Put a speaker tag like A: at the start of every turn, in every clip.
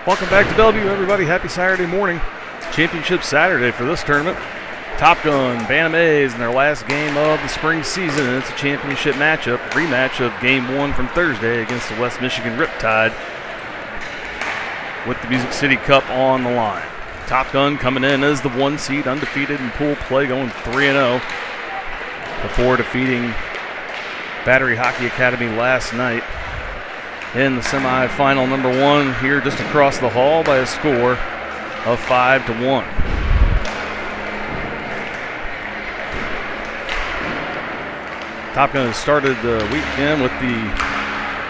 A: Welcome back to Bellevue, everybody. Happy Saturday morning. Championship Saturday for this tournament. Top Gun, Bantam A is in their last game of the spring season, and it's a championship matchup, rematch of Game 1 from Thursday against the West Michigan Riptide with the Music City Cup on the line. Top Gun coming in as the 1 seed, undefeated in pool play, going 3-0 before defeating Battery Hockey Academy last night in the semifinal number 1 here just across the hall by a score of 5-1. Top Gun has started the weekend with the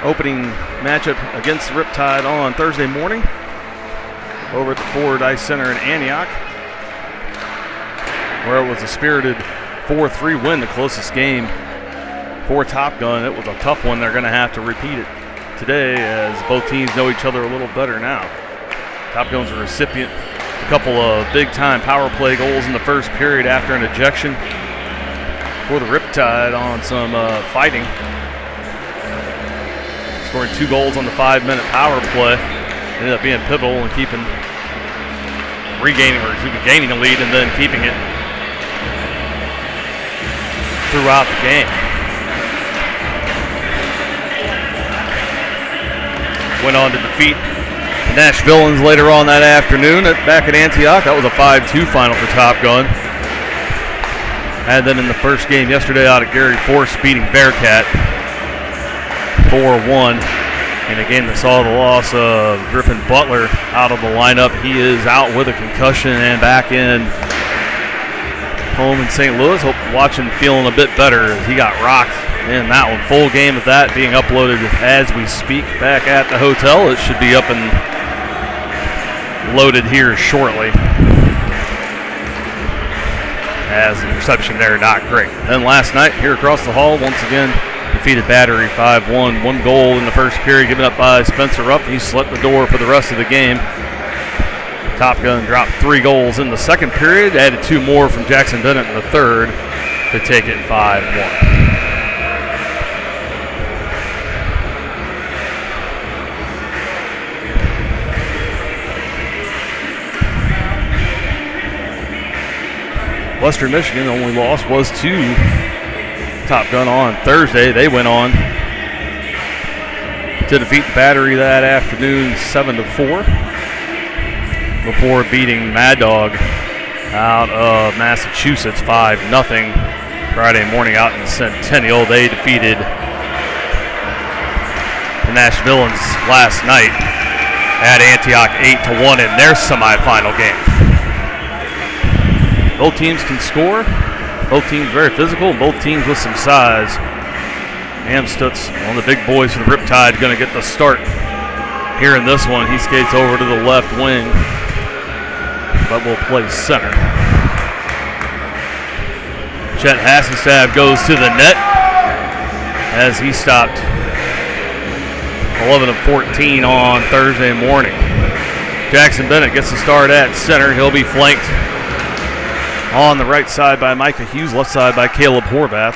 A: opening matchup against the Riptide on Thursday morning over at the Ford Ice Center in Antioch, where it was a spirited 4-3 win, the closest game for Top Gun. It was a tough one. They're going to have to repeat it today as both teams know each other a little better now. Top Gun's a recipient a couple of big-time power play goals in the first period after an ejection for the Riptide on some fighting. Scoring 2 goals on the 5-minute power play. Ended up being pivotal and gaining a lead and then keeping it throughout the game. Went on to defeat the Nash Villains later on that afternoon back at Antioch. That was a 5-2 final for Top Gun. And then in the first game yesterday out at Gary Force, beating Bearcat 4-1 in a game that saw the loss of Griffin Butler out of the lineup. He is out with a concussion and back in home in St. Louis. Watching, feeling a bit better as he got rocked in that one. Full game of that being uploaded as we speak back at the hotel. It should be up and loaded here shortly, as the reception there not great. Then last night here across the hall, once again defeated Battery 5-1. 1 goal in the first period given up by Spencer Rupp. He shut the door for the rest of the game. Top Gun dropped 3 goals in the second period, added 2 more from Jackson Bennett in the third to take it 5-1. Western Michigan, the only loss was to Top Gun on Thursday. They went on to defeat the Battery that afternoon 7-4 before beating Mad Dog out of Massachusetts 5-0 Friday morning out in Centennial. They defeated the Nash Villains last night at Antioch 8-1 in their semifinal game. Both teams can score. Both teams very physical. Both teams with some size. Amstutz, one of the big boys for the Riptide, going to get the start here in this one. He skates over to the left wing, but will play center. Chet Hassenstab goes to the net as he stopped 11 of 14 on Thursday morning. Jackson Bennett gets the start at center. He'll be flanked on the right side by Micah Hughes, left side by Caleb Horvath,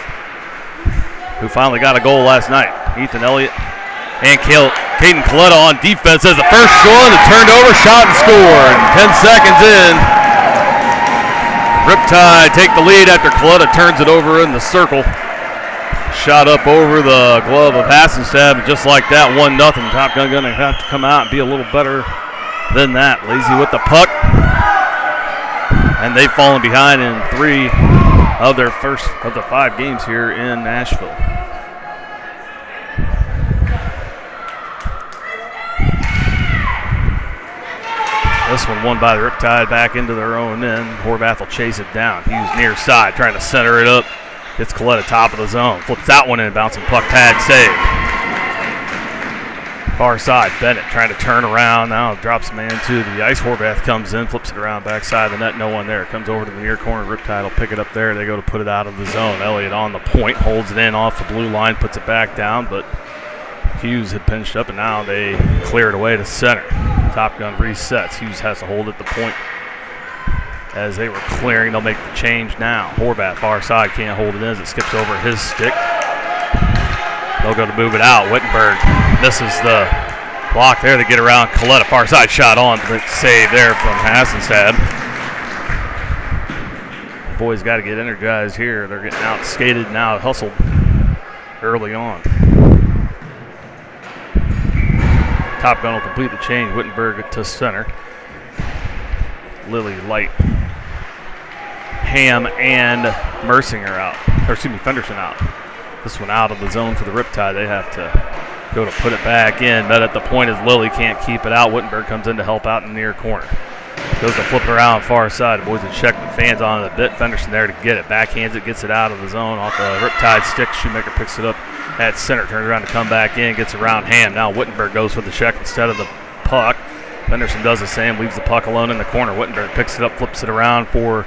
A: who finally got a goal last night. Ethan Elliott and Caden Coletta on defense as the first one, a turned over shot and scored. 10 seconds in, Riptide take the lead after Coletta turns it over in the circle. Shot up over the glove of Hassenstab, and just like that, 1-0. Top Gun going to have to come out and be a little better than that. Lazy with the puck. And they've fallen behind in 3 of their first of the 5 games here in Nashville. This one won by the Riptide back into their own end. Horvath will chase it down. Hughes near side, trying to center it up. Gets Coletta top of the zone. Flips that one in, bouncing puck, pad save. Far side, Bennett trying to turn around. Now drops man to the ice. Horvath comes in, flips it around backside of the net. No one there. Comes over to the near corner. Riptide will pick it up there. They go to put it out of the zone. Elliott on the point, holds it in off the blue line, puts it back down, but Hughes had pinched up, and now they clear it away to center. Top Gun resets. Hughes has to hold at the point as they were clearing. They'll make the change now. Horvath far side, can't hold it in as it skips over his stick. They'll go to move it out. Wittenberg misses the Block there, they get around Coletta, far side shot on, but save there from Hassenstad. Boys got to get energized here. They're getting out skated and out hustled early on. Top gun will complete the change. Wittenberg to center. Lilly, Light, Ham, and Mercinger out. Or excuse me, Fenderson out. This one out of the zone for the Riptide. They have to go to put it back in. Met at the point as Lilly can't keep it out. Wittenberg comes in to help out in the near corner. Goes to flip it around far side. The boys would check the fans on it a bit. Fenderson there to get it. Backhands it, gets it out of the zone off the Riptide stick. Shoemaker picks it up at center. Turns around to come back in. Gets around Ham. Now Wittenberg goes for the check instead of the puck. Fenderson does the same. Leaves the puck alone in the corner. Wittenberg picks it up, flips it around for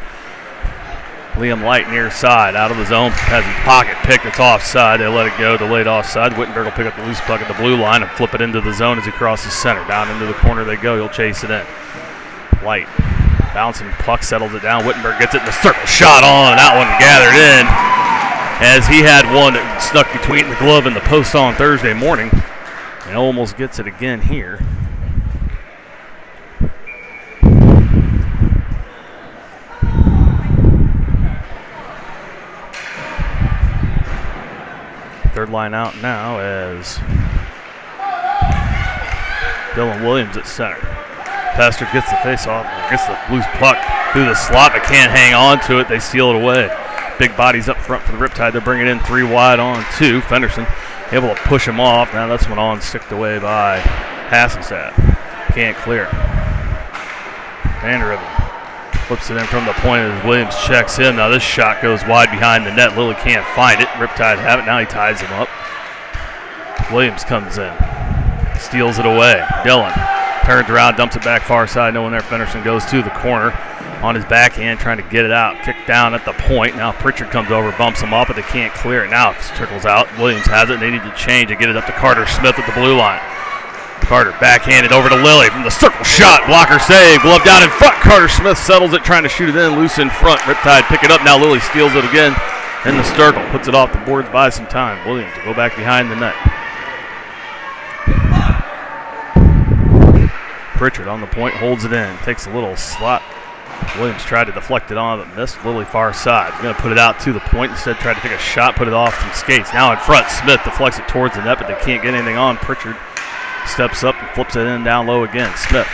A: Liam Light near side. Out of the zone. Has his pocket picked. It's offside. They let it go. Delayed offside. Wittenberg will pick up the loose puck at the blue line and flip it into the zone as he crosses center. Down into the corner they go. He'll chase it in. Light. Bouncing puck, settles it down. Wittenberg gets it in the circle. Shot on. That one gathered in as he had one that snuck between the glove and the post on Thursday morning. And almost gets it again here. Third line out now as Dylan Williams at center. Pastard gets the face off, gets the loose puck through the slot, but can't hang on to it. They steal it away. Big bodies up front for the Riptide. They're bringing in 3 wide on 2. Fenderson able to push him off. Now that's one on, sticked away by Hassenstad. Can't clear. Vanderriven flips it in from the point as Williams checks in. Now this shot goes wide behind the net. Lilly can't find it. Riptide have it. Now he ties him up. Williams comes in. Steals it away. Dillon turns around, dumps it back far side. No one there. Fenderson goes to the corner on his backhand, trying to get it out. Kick down at the point. Now Pritchard comes over, bumps him up, but they can't clear it. Now it trickles out. Williams has it, and they need to change and get it up to Carter Smith at the blue line. Carter backhanded over to Lilly from the circle shot. Blocker save. Glove down in front. Carter Smith settles it, trying to shoot it in. Loose in front. Riptide pick it up. Now Lilly steals it again in the circle. Puts it off the boards, buys some time. Williams will go back behind the net. Pritchard on the point, holds it in. Takes a little slot. Williams tried to deflect it on, but missed. Lilly far side. Going to put it out to the point. Instead, tried to take a shot, put it off some skates. Now in front, Smith deflects it towards the net, but they can't get anything on. Pritchard steps up and flips it in down low again. Smith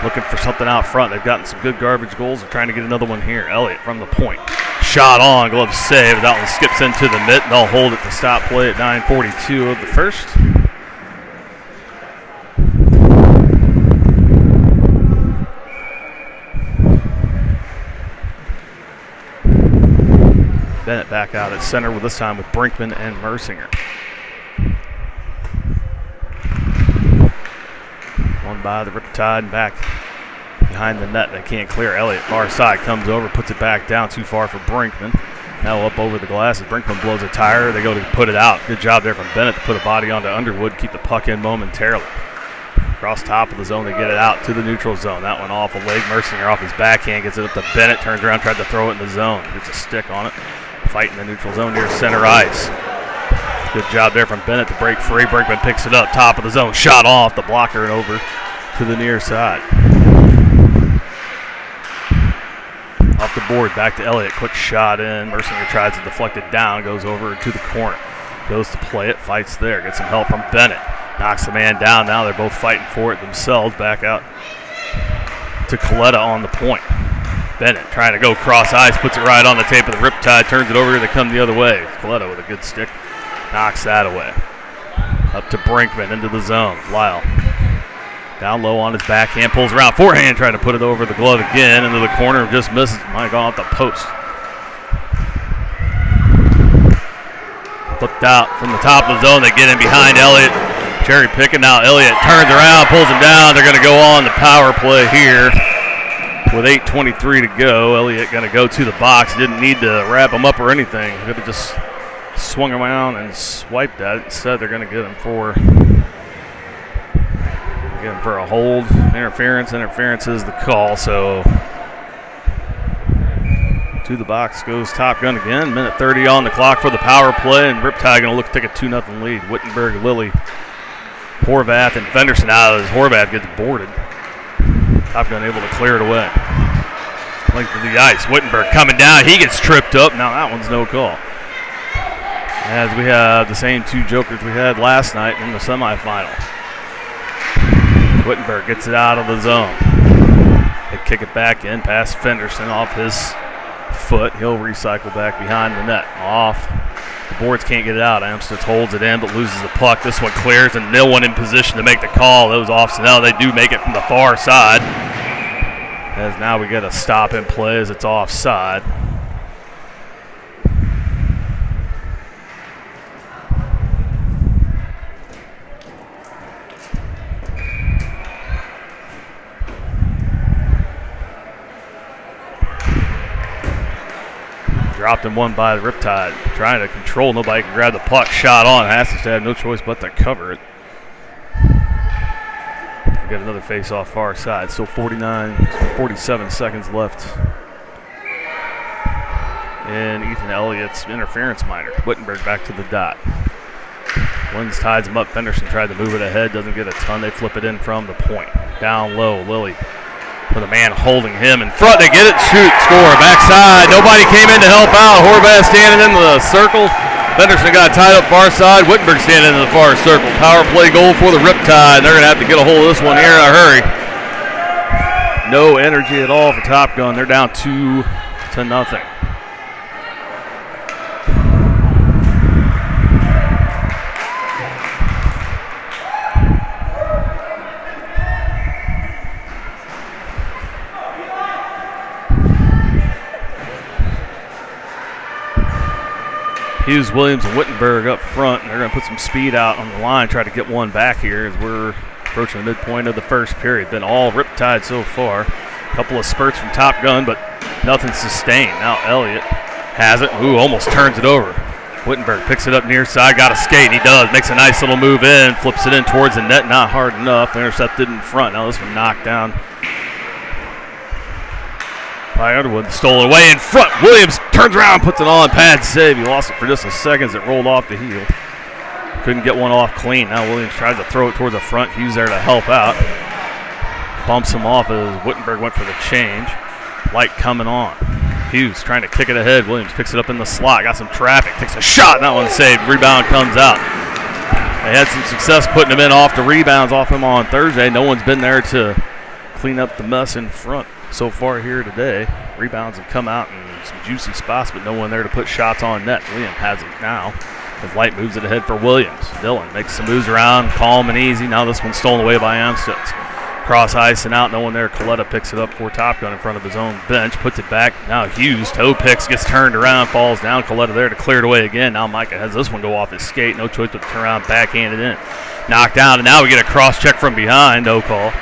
A: looking for something out front. They've gotten some good garbage goals. They're trying to get another one here. Elliott from the point. Shot on, glove save. That one skips into the mitt. They'll hold it to stop play at 9:42 of the first. Bennett back out at center with this time with Brinkman and Mercinger. One by the Riptide and back behind the net. They can't clear. Elliott far side comes over, puts it back down, too far for Brinkman. Now up over the glass as Brinkman blows a tire. They go to put it out. Good job there from Bennett to put a body onto Underwood, keep the puck in momentarily. Across top of the zone, they get it out to the neutral zone. That one off a leg. Mercinger off his backhand, gets it up to Bennett, turns around, tried to throw it in the zone. Gets a stick on it. Fight in the neutral zone near center ice. Good job there from Bennett to break free. Brinkman picks it up, top of the zone. Shot off the blocker and over to the near side. Off the board, back to Elliott. Quick shot in. Mercinger tries to deflect it down, goes over to the corner. Goes to play it, fights there. Gets some help from Bennett. Knocks the man down. Now they're both fighting for it themselves. Back out to Coletta on the point. Bennett trying to go cross ice, puts it right on the tape of the Riptide, turns it over, they come the other way. Coletta with a good stick, knocks that away. Up to Brinkman, into the zone. Lyle down low on his backhand, pulls around, forehand, trying to put it over the glove again, into the corner, just misses. Might go off the post. Flipped out from the top of the zone, they get in behind Elliott. Cherry picking now, Elliott turns around, pulls him down. They're going to go on the power play here. With 8:23 to go, Elliott going to go to the box. Didn't need to wrap him up or anything. Could have just swung around and swiped at it. Instead, they're going to get him for a hold. Interference. Interference is the call. So to the box goes Top Gun again. Minute 30 on the clock for the power play, and Riptide going to look to take a 2-0 lead. Wittenberg, Lilly, Horvath and Fenderson out as Horvath gets boarded. Top Gun able to clear it away. Length of the ice. Wittenberg coming down. He gets tripped up. Now that one's no call. As we have the same two jokers we had last night in the semifinal. Wittenberg gets it out of the zone. They kick it back in past Fenderson off his foot. He'll recycle back behind the net. Off. The boards can't get it out. Amstutz holds it in but loses the puck. This one clears and no one in position to make the call. Those off. So now they do make it from the far side. As now we get a stop in play as it's offside. Dropped and won by the Riptide. Trying to control. Nobody can grab the puck. Shot on. Hastings have no choice but to cover it. We got another face-off far side. Still 47 seconds left in Ethan Elliott's interference minor. Wittenberg back to the dot. Wins ties him up. Fenderson tried to move it ahead. Doesn't get a ton. They flip it in from the point. Down low. Lilly with a man holding him in front. They get it. Shoot. Score. Backside. Nobody came in to help out. Horvath standing in the circle. Fenderson got tied up far side. Wittenberg standing in the far circle. Power play goal for the Riptide. They're going to have to get a hold of this one here in a hurry. No energy at all for Top Gun. They're down 2-0. Hughes, Williams, and Wittenberg up front, and they're going to put some speed out on the line, try to get one back here as we're approaching the midpoint of the first period. Been all Riptide so far. A couple of spurts from Top Gun, but nothing sustained. Now Elliott has it. Ooh, almost turns it over. Wittenberg picks it up near side, got a skate, and he does. Makes a nice little move in, flips it in towards the net, not hard enough. Intercepted in front. Now this one knocked down by Underwood. Stole it away in front. Williams turns around, puts it on. Pad save. He lost it for just a second as it rolled off the heel. Couldn't get one off clean. Now Williams tries to throw it towards the front. Hughes there to help out. Bumps him off as Wittenberg went for the change. Light coming on. Hughes trying to kick it ahead. Williams picks it up in the slot. Got some traffic. Takes a shot. And that one's saved. Rebound comes out. They had some success putting him in off the rebounds off him on Thursday. No one's been there to clean up the mess in front so far here today. Rebounds have come out in some juicy spots, but no one there to put shots on net. Williams has it now as Light moves it ahead for Williams. Dillon makes some moves around, calm and easy. Now this one's stolen away by Amstutz. Cross ice and out, no one there. Coletta picks it up for Top Gun in front of his own bench, puts it back. Now Hughes, toe picks, gets turned around, falls down. Coletta there to clear it away again. Now Micah has this one go off his skate. No choice but to turn around, backhand it in. Knocked down, and now we get a cross check from behind. No call.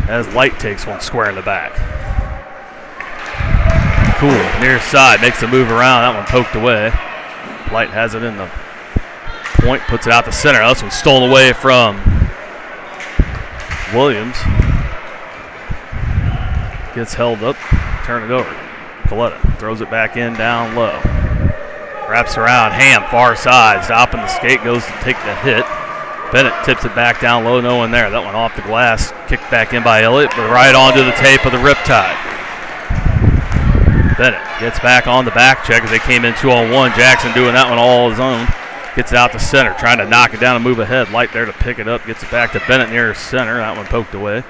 A: As Light takes one square in the back. Cool, near side, makes the move around. That one poked away. Light has it in the point, puts it out the center. This one's stolen away from Williams. Gets held up, turn it over. Coletta throws it back in down low. Wraps around, Ham, far side, stopping the skate, goes to take the hit. Bennett tips it back down low, no one there. That one off the glass, kicked back in by Elliott, but right onto the tape of the Riptide. Bennett gets back on the back check as they came in 2-on-1. Jackson doing that one all his own. Gets it out to center, trying to knock it down and move ahead. Light there to pick it up, gets it back to Bennett near center. That one poked away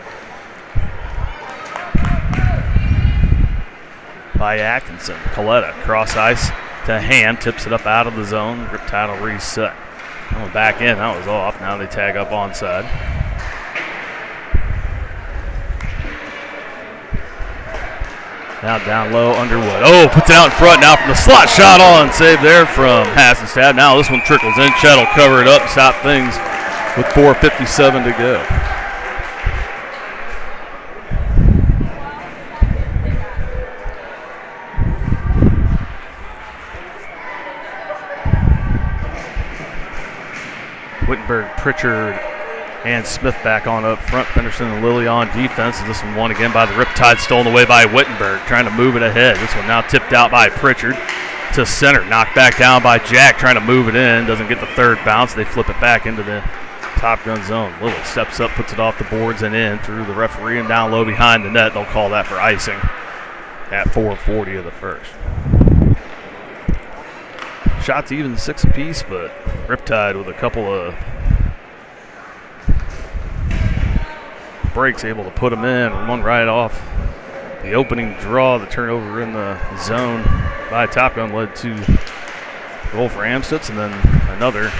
A: by Atkinson. Coletta, cross ice to Ham, tips it up out of the zone. Riptide will reset. That one back in, that was off. Now they tag up onside. Now down low, Underwood. Oh, puts it out in front now from the slot. Shot on, save there from Hassenstad. Now this one trickles in. Chet will cover it up and stop things with 4:57 to go. Wittenberg, Pritchard, and Smith back on up front. Fenderson and Lilly on defense. This one won again by the Riptide, stolen away by Wittenberg, trying to move it ahead. This one now tipped out by Pritchard to center. Knocked back down by Jack, trying to move it in. Doesn't get the third bounce. They flip it back into the Top Gun zone. Lilly steps up, puts it off the boards and in through the referee and down low behind the net. They'll call that for icing at 4:40 of the first. Shots even 6 apiece, but Riptide with a couple of breaks able to put them in. One right off the opening draw. The turnover in the zone by Top Gun led to a goal for Amstutz, and then another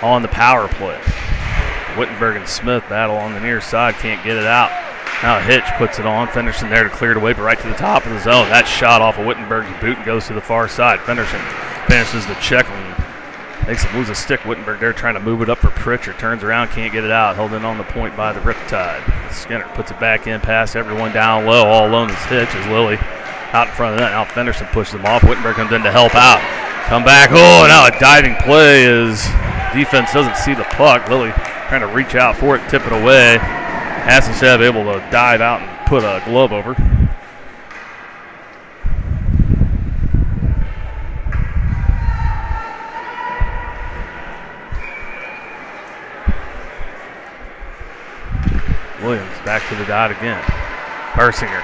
A: on the power play. Wittenberg and Smith battle on the near side, can't get it out. Now Hitch puts it on. Fenderson there to clear it away, but right to the top of the zone. That shot off of Wittenberg's boot and goes to the far side. Fenderson finishes the check and makes him lose a stick. Wittenberg there trying to move it up for Pritchard. Turns around, can't get it out. Held in on the point by the Riptide. Skinner puts it back in past everyone down low. All alone is Hitch as Lilly out in front of that. Now Fenderson pushes them off. Wittenberg comes in to help out. Come back. Oh, now a diving play as defense doesn't see the puck. Lilly trying to reach out for it, tip it away. Hassenstead able to dive out and put a glove over. Williams back to the dot again. Persinger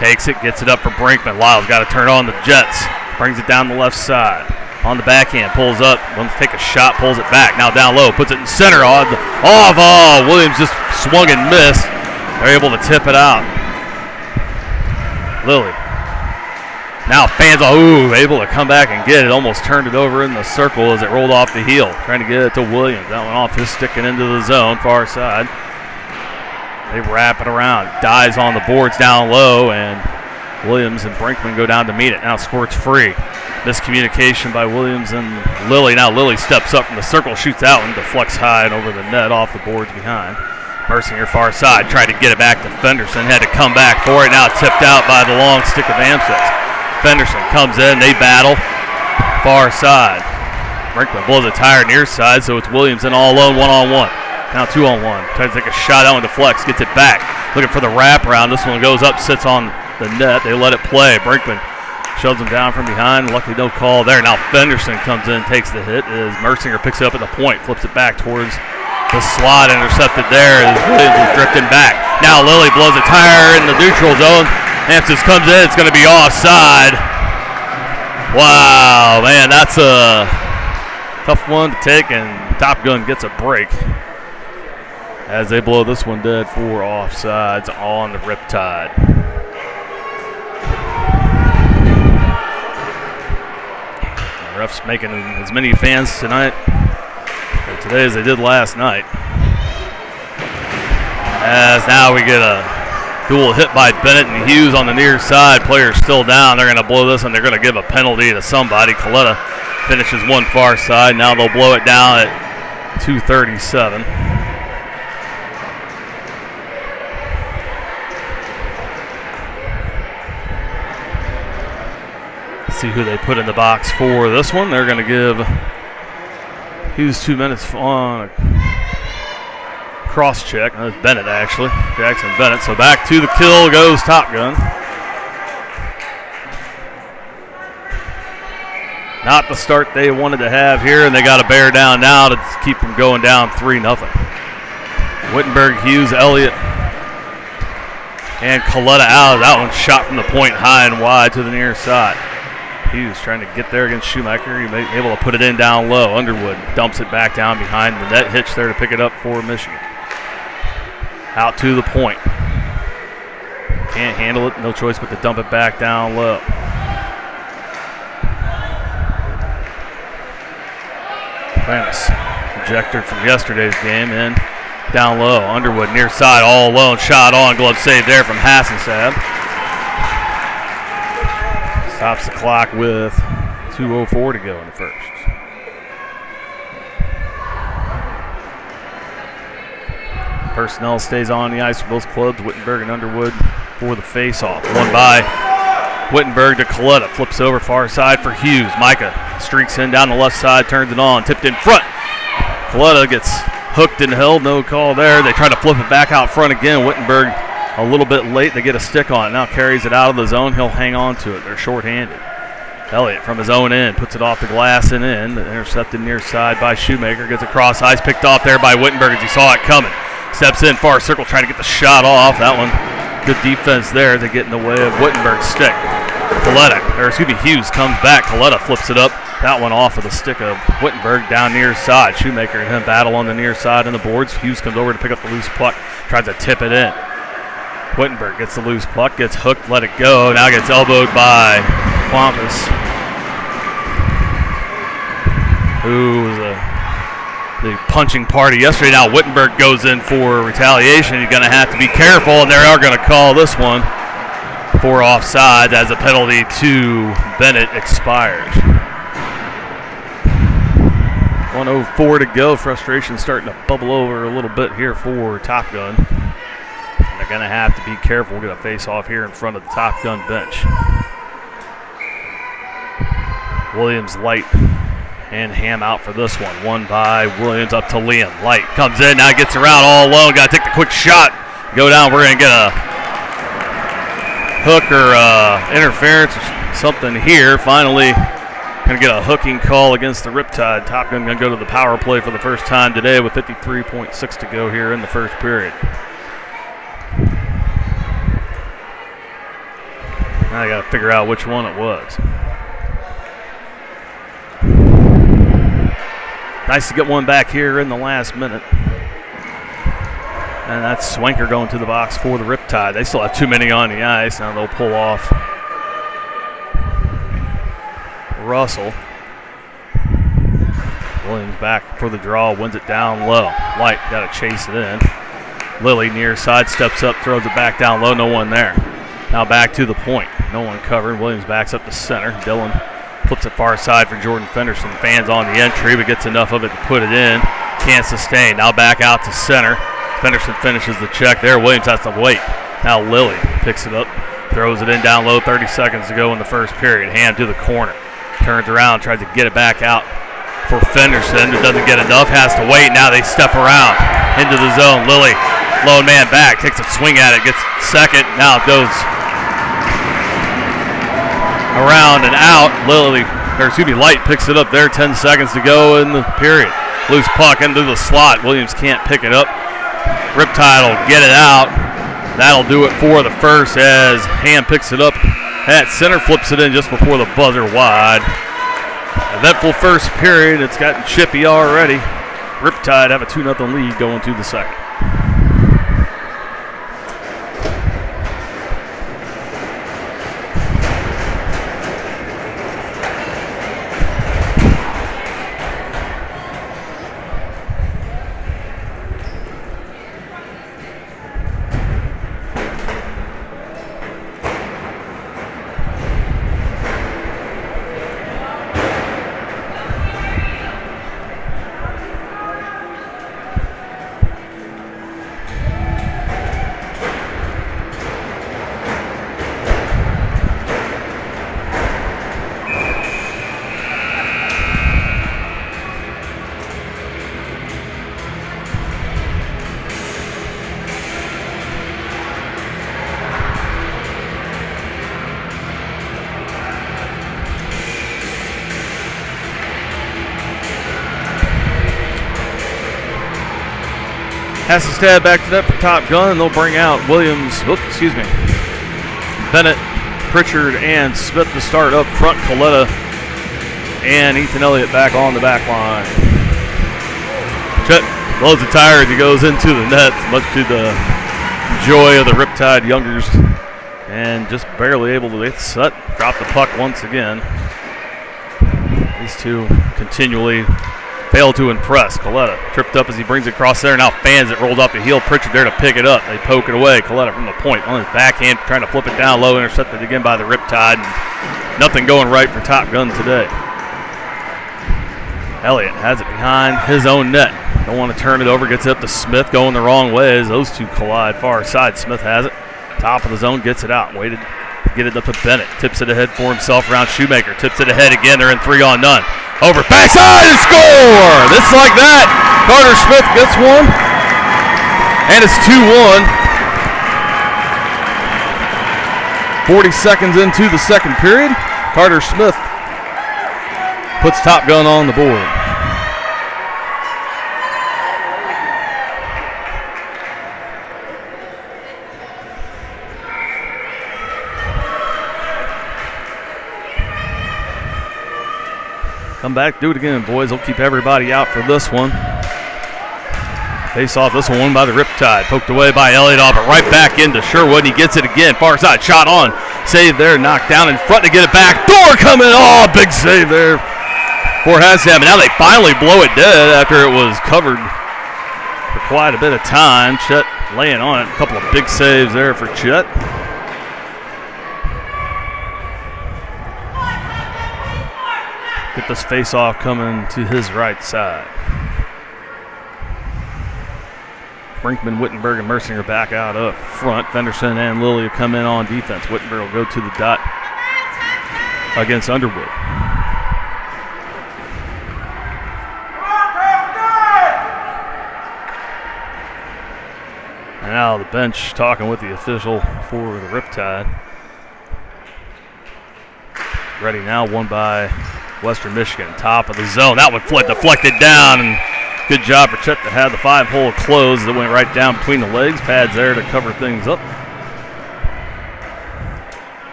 A: takes it, gets it up for Brinkman. Lyle's got to turn on the Jets. Brings it down the left side. On the backhand, pulls up, wants to take a shot, pulls it back. Now down low, puts it in center. Off. Williams just swung and missed. They're able to tip it out. Lilly. Now fans are able to come back and get it. Almost turned it over in the circle as it rolled off the heel. Trying to get it to Williams. That went off his stick and into the zone, far side. They wrap it around. Dives on the boards down low, and Williams and Brinkman go down to meet it. Now Squirt's free. Miscommunication by Williams and Lilly. Now Lilly steps up from the circle, shoots out and deflects high and over the net off the boards behind. Mercier far side, tried to get it back to Fenderson, had to come back for it. Now tipped out by the long stick of Amstutz. Fenderson comes in, they battle. Far side. Brinkman blows a tire near side, so it's Williams in all alone, one-on-one. Now 2-on-1. Tries to take a shot, that one deflects, gets it back. Looking for the wraparound. This one goes up, sits on the net. They let it play. Brinkman shoves him down from behind. Luckily, no call there. Now Fenderson comes in, takes the hit as Mercier picks it up at the point, flips it back towards the slot, intercepted there as Williams is drifting back. Now Lilly blows a tire in the neutral zone. Amstutz comes in, it's going to be offside. Wow, man, that's a tough one to take, and Top Gun gets a break as they blow this one dead for offsides on the Riptide. The refs making as many fans tonight or today as they did last night. As now we get a dual hit by Bennett and Hughes on the near side. Players still down. They're going to blow this and they're going to give a penalty to somebody. Coletta finishes one far side. Now they'll blow it down at 2:37. See who they put in the box for this one. They're going to give Hughes 2 minutes on a cross check. That's Bennett, actually. Jackson Bennett. So back to the kill goes Top Gun. Not the start they wanted to have here, and they got to bear down now to keep from going down 3-0. Wittenberg, Hughes, Elliott, and Coletta out. That one shot from the point high and wide to the near side. Hughes trying to get there against Schumacher. He may be able to put it in down low. Underwood dumps it back down behind the net. Hitch there to pick it up for Michigan. Out to the point. Can't handle it. No choice but to dump it back down low. Plannis ejected from yesterday's game in down low. Underwood near side all alone. Shot on. Glove save there from Hassenstead. Stops the clock with 2:04 to go in the first. Personnel stays on the ice for both clubs. Wittenberg and Underwood for the face-off. One by Wittenberg to Coletta. Flips over far side for Hughes. Micah streaks in down the left side, turns it on, tipped in front. Coletta gets hooked and held, no call there. They try to flip it back out front again. Wittenberg a little bit late. They get a stick on it. Now carries it out of the zone. He'll hang on to it. They're shorthanded. Elliott from his own end puts it off the glass and in. Intercepted near side by Shoemaker. Gets across ice, picked off there by Wittenberg as he saw it coming. Steps in far circle trying to get the shot off. That one, good defense there to get in the way of Wittenberg's stick. Hughes comes back. Coletta flips it up. That one off of the stick of Wittenberg down near side. Shoemaker and him battle on the near side on the boards. Hughes comes over to pick up the loose puck. Tries to tip it in. Wittenberg gets the loose puck, gets hooked, let it go. Now gets elbowed by Columbus, who was the punching party yesterday. Now Wittenberg goes in for retaliation. He's going to have to be careful, and they are going to call this one for offside as a penalty to Bennett expires. 1:04 to go. Frustration starting to bubble over a little bit here for Top Gun. And they're going to have to be careful. We're going to face off here in front of the Top Gun bench. Williams, Light, and Ham out for this one. One by Williams up to Liam. Light comes in, now gets around all alone. Got to take the quick shot. Go down. We're going to get a hook or interference or something here. Finally, going to get a hooking call against the Riptide. Top Gun going to go to the power play for the first time today with 53.6 to go here in the first period. Now I got to figure out which one it was. Nice to get one back here in the last minute. And that's Swanker going to the box for the Riptide. They still have too many on the ice. Now they'll pull off Russell. Williams back for the draw, wins it down low. Light got to chase it in. Lilly near side, steps up, throws it back down low, no one there. Now back to the point, no one covered. Williams backs up to center. Dillon flips it far side for Jordan Fenderson. Fans on the entry, but gets enough of it to put it in. Can't sustain. Now back out to center. Fenderson finishes the check there. Williams has to wait. Now Lilly picks it up, throws it in down low. 30 seconds to go in the first period. Hand to the corner. Turns around, tries to get it back out for Fenderson, but doesn't get enough. Has to wait. Now they step around into the zone. Lilly, lone man back, takes a swing at it, gets second. Now it goes around and out. Light picks it up there. 10 seconds to go in the period. Loose puck into the slot. Williams can't pick it up. Riptide will get it out. That'll do it for the first as Ham picks it up at center, flips it in just before the buzzer wide. Eventful first period. It's gotten chippy already. Riptide have a 2-0 lead going to the second. Has to stab back to that for Top Gun, and they'll bring out Bennett, Pritchard, and Smith to start up front. Coletta and Ethan Elliott back on the back line. Chet blows the tire as he goes into the net, much to the joy of the Riptide Youngers, and just barely able to get set. Drop the puck once again. These two continually fail to impress. Coletta tripped up as he brings it across there. Now fans it, rolls off the heel. Pritchard there to pick it up. They poke it away. Coletta from the point on his backhand, trying to flip it down low. Intercepted again by the Riptide. Nothing going right for Top Gun today. Elliott has it behind his own net. Don't want to turn it over. Gets it up to Smith, going the wrong way as those two collide far side. Smith has it. Top of the zone, gets it out. Waited to get it up to Bennett. Tips it ahead for himself around Shoemaker. Tips it ahead again. They're in 3-on-0. Over backside and score! Just like that, Carter Smith gets one, and it's 2-1. 40 seconds into the second period. Carter Smith puts Top Gun on the board. Come back, do it again, boys. They'll keep everybody out for this one. Face off, this one won by the Riptide. Poked away by Elliott, but right back into Sherwood. He gets it again. Far side, shot on. Save there, knocked down in front to get it back. Door coming. Oh, big save there for Hassan. Now they finally blow it dead after it was covered for quite a bit of time. Chet laying on it. A couple of big saves there for Chet. Get this face-off coming to his right side. Brinkman, Wittenberg, and Mercinger back out up front. Fenderson and Lilly come in on defense. Wittenberg will go to the dot against Underwood. And now the bench talking with the official for the Riptide. Ready now, won by Western Michigan, top of the zone. That one deflected down, and good job for Chet to have the 5-hole closed. That went right down between the legs. Pads there to cover things up.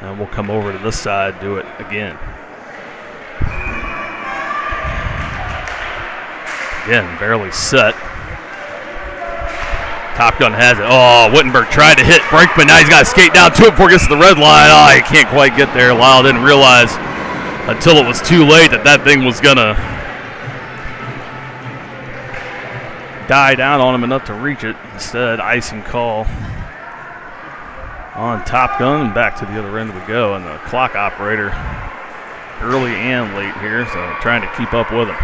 A: And we'll come over to this side, do it again. Again, barely set. Top Gun has it. Oh, Wittenberg tried to hit Brinkman. Now he's got to skate down to it before he gets to the red line. Oh, he can't quite get there. Lyle didn't realize until it was too late that thing was going to die down on him enough to reach it. Instead, icing call on Top Gun, and back to the other end we go. And the clock operator early and late here, so trying to keep up with him.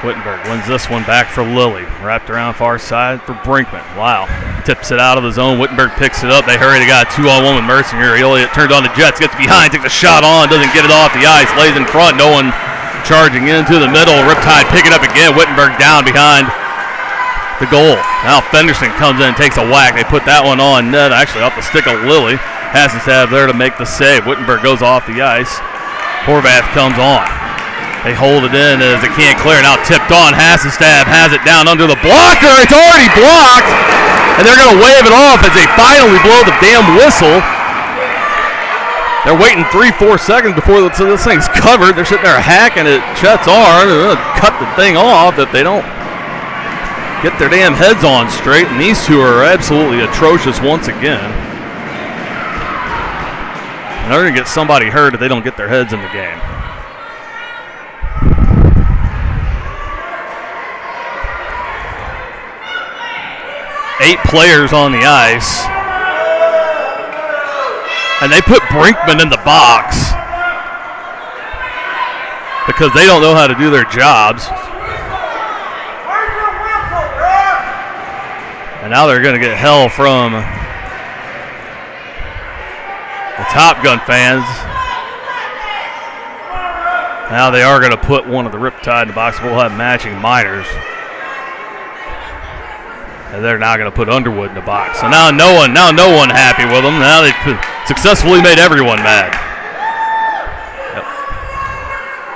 A: Wittenberg wins this one back for Lilly. Wrapped around far side for Brinkman. Wow. Tips it out of the zone. Wittenberg picks it up. They hurry. They got a 2-on-1 with Mercinger. Elliott turns on the Jets. Gets behind. Takes a shot on. Doesn't get it off the ice. Lays in front. No one charging into the middle. Riptide pick it up again. Wittenberg down behind the goal. Now Fenderson comes in and takes a whack. They put that one on net. Actually off the stick of Lilly. Hassenstab there to make the save. Wittenberg goes off the ice. Horvath comes on. They hold it in as it can't clear. Now tipped on. Hassenstab has it down under the blocker. It's already blocked. And they're going to wave it off as they finally blow the damn whistle. They're waiting 3-4 seconds before this thing's covered. They're sitting there hacking at Chet's arm. They're going to cut the thing off if they don't get their damn heads on straight. And these two are absolutely atrocious once again. And they're going to get somebody hurt if they don't get their heads in the game. 8 players on the ice. And they put Brinkman in the box because they don't know how to do their jobs. And now they're going to get hell from the Top Gun fans. Now they are going to put one of the Riptide in the box. We'll have matching minors. And they're now going to put Underwood in the box. So now no one happy with them. Now they successfully made everyone mad. Yep.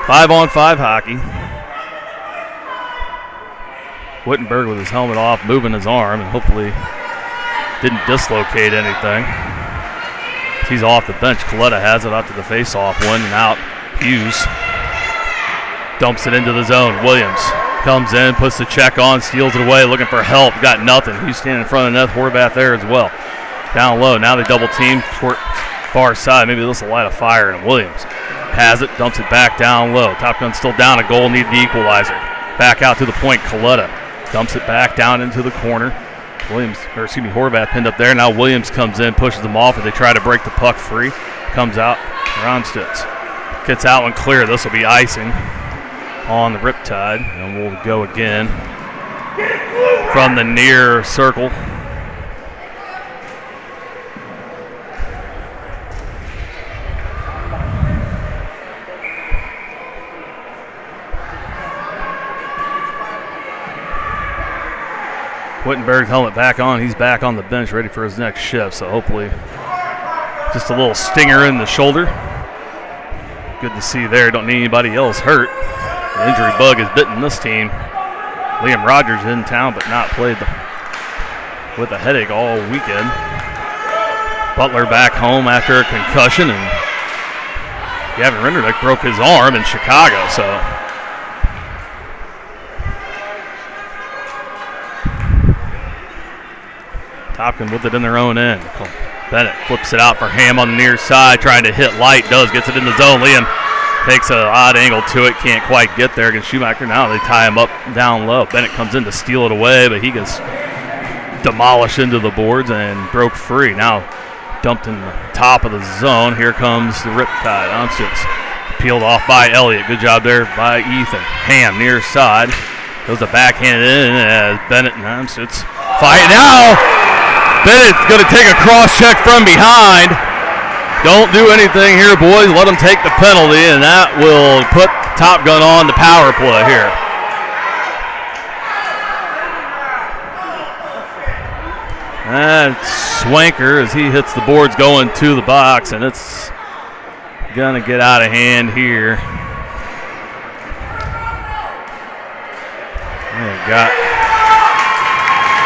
A: 5-on-5 hockey. Wittenberg with his helmet off, moving his arm, and hopefully didn't dislocate anything. He's off the bench. Coletta has it after the face-off one, and out. Hughes dumps it into the zone. Williams comes in, puts the check on, steals it away, looking for help. Got nothing. He's standing in front of the net. Horvath there as well. Down low. Now they double team toward far side. Maybe this will light a fire. And Williams has it, dumps it back down low. Top Gun still down a goal, need the equalizer. Back out to the point. Coletta dumps it back down into the corner. Horvath pinned up there. Now Williams comes in, pushes them off as they try to break the puck free. Comes out. Ronstitz gets out and clear. This will be icing on the Riptide, and we'll go again from the near circle. Wittenberg's helmet back on. He's back on the bench ready for his next shift, so hopefully Just a little stinger in the shoulder. Good to see there. Don't need anybody else hurt. The injury bug is bitten this team. Liam Rogers in town, but not played with a headache all weekend. Butler back home after a concussion, and Gavin Rendernick broke his arm in Chicago, so. Topkin with it in their own end. Bennett flips it out for Ham on the near side, trying to hit light, gets it in the zone. Liam takes an odd angle to it, can't quite get there against Schumacher. Now they tie him up down low. Bennett comes in to steal it away, but he gets demolished into the boards and broke free. Now dumped in the top of the zone. Here comes the Riptide. Peeled off by Elliott. Good job there by Ethan. Ham near side. Goes the backhand in as Bennett and Amstutz fight. Now Bennett's going to take a cross check from behind. Don't do anything here, boys. Let them take the penalty, and that will put Top Gun on the power play here. And Swanker as he hits the boards going to the box, and it's going to get out of hand here.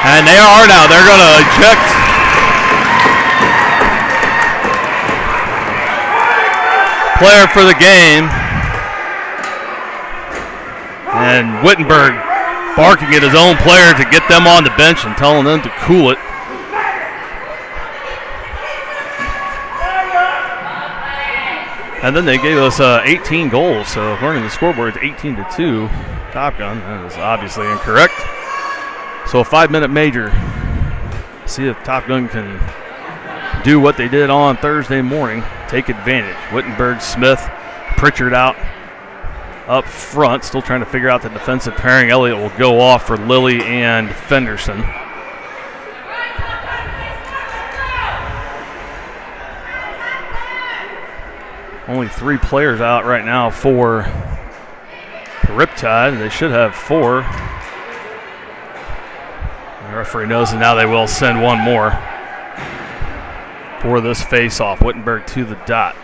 A: And they are now. They're going to eject player for the game. And Wittenberg barking at his own player to get them on the bench and telling them to cool it. And then they gave us 18 goals. So according to the scoreboard, it's 18-2. Top Gun. That is obviously incorrect. So a 5-minute major. See if Top Gun can do what they did on Thursday morning. Take advantage. Wittenberg, Smith, Pritchard out up front. Still trying to figure out the defensive pairing. Elliott will go off for Lilly and Fenderson. Only 3 players out right now for the Riptide. They should have 4. The referee knows, and now they will send one more for this face-off. Wittenberg to the dot.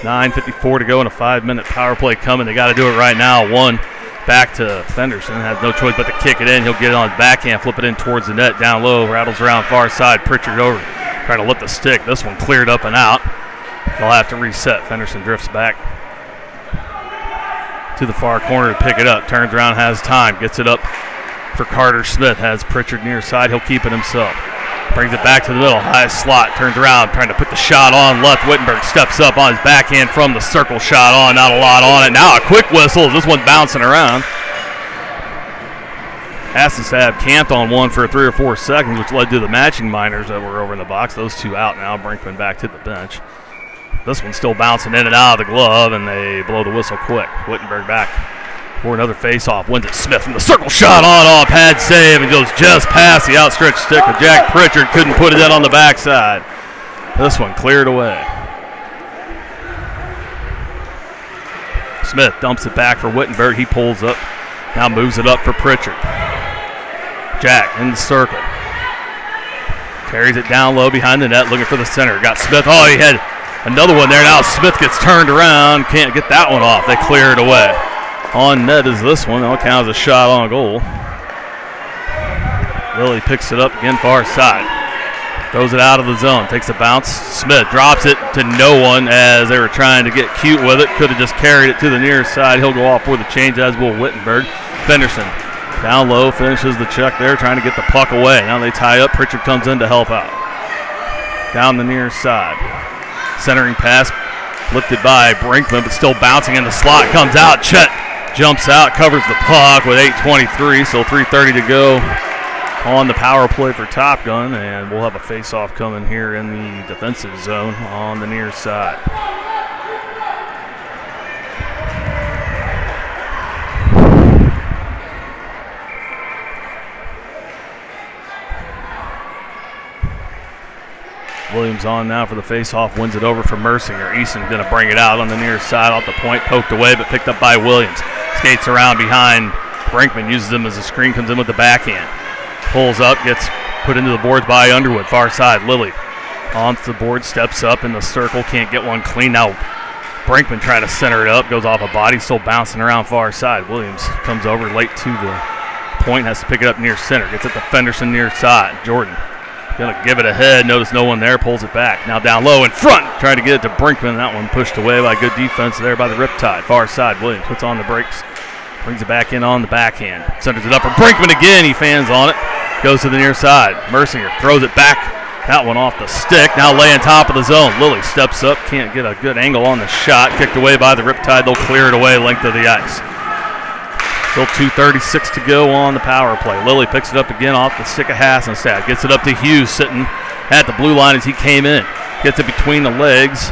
A: 9:54 to go in a 5-minute power play coming. They got to do it right now. One back to Fenderson. Has no choice but to kick it in. He'll get it on his backhand, flip it in towards the net, down low, rattles around far side. Pritchard over, trying to lift the stick. This one cleared up and out. They'll have to reset. Fenderson drifts back to the far corner to pick it up. Turns around, has time, gets it up for Carter Smith. Has Pritchard near side. He'll keep it himself. Brings it back to the middle. High slot. Turns around, trying to put the shot on left. Wittenberg steps up on his backhand from the circle shot on. Not a lot on it. Now a quick whistle as this one bouncing around. Hassenstab camped on one for 3 or 4 seconds, which led to the matching minors that were over in the box. Those 2 out now. Brinkman back to the bench. This one's still bouncing in and out of the glove, and they blow the whistle quick. Wittenberg back for another face-off. Wins it. Smith from the circle shot on pad save, and goes just past the outstretched stick of Jack Pritchard. Couldn't put it in on the backside. This one cleared away. Smith dumps it back for Wittenberg. He pulls up. Now moves it up for Pritchard. Jack in the circle. Carries it down low behind the net, looking for the center. Got Smith. Oh, he had another one there. Now Smith gets turned around. Can't get that one off. They clear it away. On net is this one. That'll count as a shot on goal. Lilly picks it up again far side. Throws it out of the zone. Takes a bounce. Smith drops it to no one as they were trying to get cute with it. Could have just carried it to the near side. He'll go off for the change, as will Wittenberg. Fenderson down low, finishes the check there, trying to get the puck away. Now they tie up. Pritchard comes in to help out. Down the near side. Centering pass lifted by Brinkman, but still bouncing in the slot. Comes out. Chet jumps out, covers the puck with 8:23, so 3:30 to go on the power play for Top Gun, and we'll have a face-off coming here in the defensive zone on the near side. Williams on now for the face-off, wins it over for Mercinger. Easton going to bring it out on the near side, off the point, poked away, but picked up by Williams. Skates around behind Brinkman, uses him as a screen, comes in with the backhand. Pulls up, gets put into the boards by Underwood, far side. Lilly Onto the board, steps up in the circle, can't get one clean. Now Brinkman trying to center it up, goes off a body, still bouncing around far side. Williams comes over late to the point, has to pick it up near center. Gets it to Fenderson near side. Jordan gonna give it ahead, notice no one there, pulls it back. Now down low in front, trying to get it to Brinkman. That one pushed away by good defense there by the Riptide. Far side, Williams puts on the brakes, brings it back in on the backhand. Centers it up for Brinkman again, he fans on it. Goes to the near side. Mercinger throws it back. That one off the stick. Now laying top of the zone. Lilly steps up. Can't get a good angle on the shot. Kicked away by the Riptide. They'll clear it away length of the ice. Still 2:36 to go on the power play. Lilly picks it up again off the stick of Hassenstadt. Gets it up to Hughes sitting at the blue line as he came in. Gets it between the legs.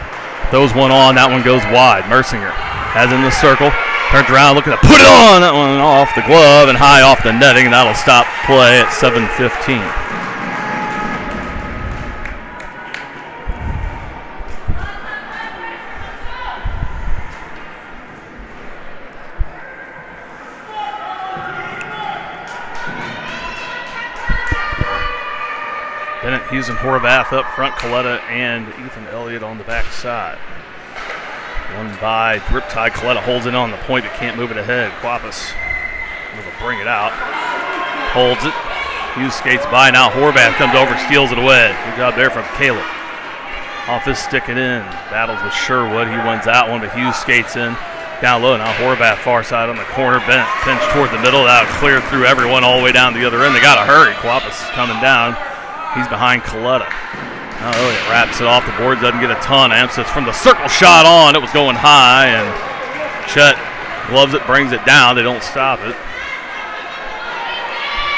A: Throws one on. That one goes wide. Mercinger has in the circle. Turns around looking to put it on. That one off the glove and high off the netting. And that'll stop play at 7:15. Bennett, Hughes, and Horvath up front. Coletta and Ethan Elliott on the back side. One by Riptide. Coletta holds it on the point but can't move it ahead. Quapis will bring it out. Holds it. Hughes skates by. Now Horvath comes over, steals it away. Good job there from Caleb. Off his stick it in. Battles with Sherwood. He wins that one, but Hughes skates in. Down low. Now Horvath far side on the corner. Bennett pinched toward the middle. That'll clear through everyone all the way down the other end. They got to hurry. Quapis is coming down. He's behind Coletta. Now Elliott wraps it off the board, doesn't get a ton. Amstutz from the circle shot on. It was going high, and Chet gloves it, brings it down. They don't stop it.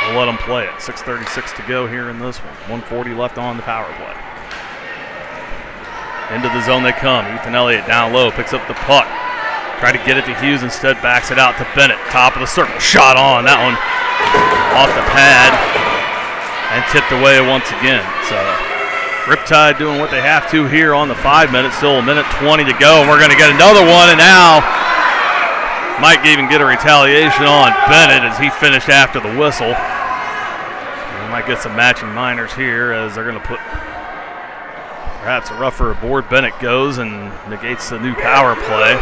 A: They'll let them play it. 6:36 to go here in this one. 1:40 left on the power play. Into the zone they come. Ethan Elliott down low, picks up the puck. Try to get it to Hughes, instead backs it out to Bennett. Top of the circle, shot on. That one off the pad and tipped away once again. So Riptide doing what they have to here on the 5 minutes. Still 1:20 to go, and we're going to get another one. And now might even get a retaliation on Bennett as he finished after the whistle. We might get some matching minors here as they're going to put perhaps a rougher aboard. Bennett goes and negates the new power play.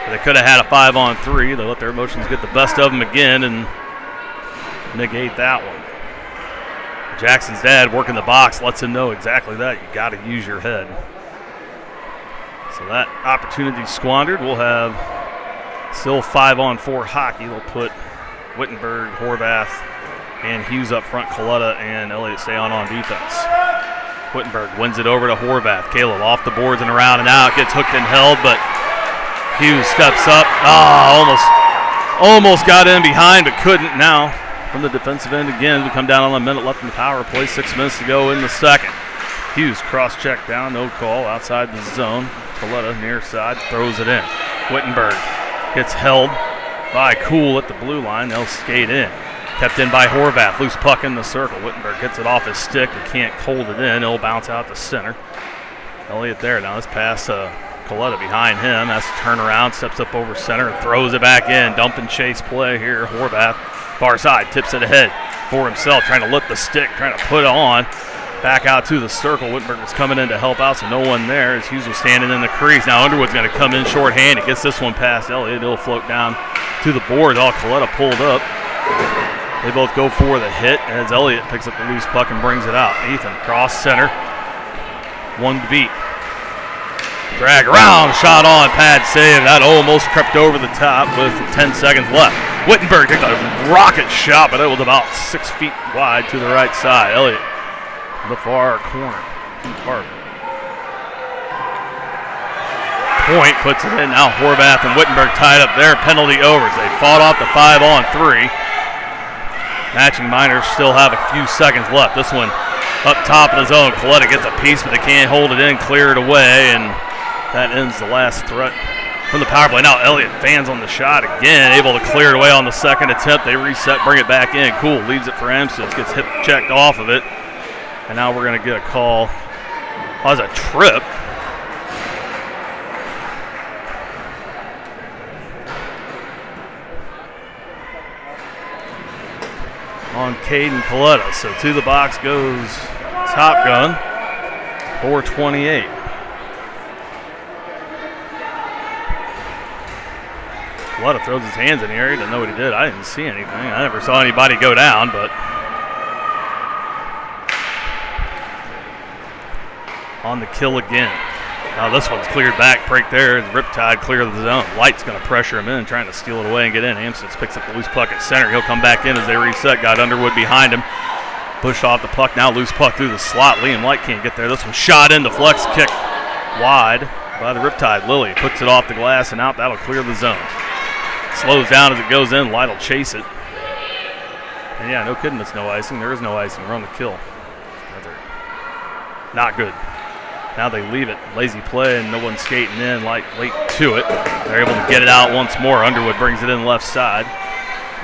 A: They could have had a 5-on-3. They let their emotions get the best of them again and negate that one. Jackson's dad working the box lets him know exactly that. You got to use your head. So that opportunity squandered. We'll have still 5-on-4 hockey. They'll put Wittenberg, Horvath, and Hughes up front. Coletta and Elliott stay on defense. Wittenberg wins it over to Horvath. Caleb off the boards and around and out. Gets hooked and held, but Hughes steps up. Almost got in behind, but couldn't. Now from the defensive end again, we come down on a minute left in the power play. 6 minutes to go in the second. Hughes cross-check down, no call, outside the zone. Coletta near side, throws it in. Wittenberg gets held by Cool at the blue line. They'll skate in. Kept in by Horvath, loose puck in the circle. Wittenberg gets it off his stick, but can't hold it in. It'll bounce out to center. Elliott there. Now this pass to Coletta behind him. Has to turn around, steps up over center, and throws it back in. Dump and chase play here. Horvath, far side, tips it ahead for himself, trying to lift the stick, trying to put it on. Back out to the circle. Wittenberg was coming in to help out, so no one there as Hughes was standing in the crease. Now Underwood's going to come in shorthanded. Gets this one past Elliott. It'll float down to the boards. All Coletta pulled up. They both go for the hit as Elliott picks up the loose puck and brings it out. Ethan cross center. One to beat. Drag around, shot on, pad save. That almost crept over the top with 10 seconds left. Wittenberg takes a rocket shot, but it was about 6 feet wide to the right side. Elliott in the far corner. Point puts it in. Now Horvath and Wittenberg tied up there. Penalty overs. They fought off the 5-on-3. Matching minors still have a few seconds left. This one up top of the zone. Coletta gets a piece, but they can't hold it in, clear it away, and that ends the last threat from the power play. Now Elliott fans on the shot again, able to clear it away on the second attempt. They reset, bring it back in. Cool, leaves it for Amstutz, gets hip checked off of it. And now we're going to get a call as a trip. On Caden Coletta. So to the box goes Top Gun. 4:28. Coletta throws his hands in the air. He didn't know what he did. I didn't see anything. I never saw anybody go down, but on the kill again. Now this one's cleared back. Break there. Riptide clear of the zone. Light's going to pressure him in, trying to steal it away and get in. Amstutz picks up the loose puck at center. He'll come back in as they reset. Got Underwood behind him. Pushed off the puck. Now loose puck through the slot. Liam Light can't get there. This one shot in. The flex kick wide by the Riptide. Lilly puts it off the glass and out. That'll clear the zone. Slows down as it goes in. Light will chase it. And yeah, no kidding, it's no icing. There is no icing. We're on the kill. Not good. Now they leave it. Lazy play and no one skating in. Light late to it. They're able to get it out once more. Underwood brings it in left side.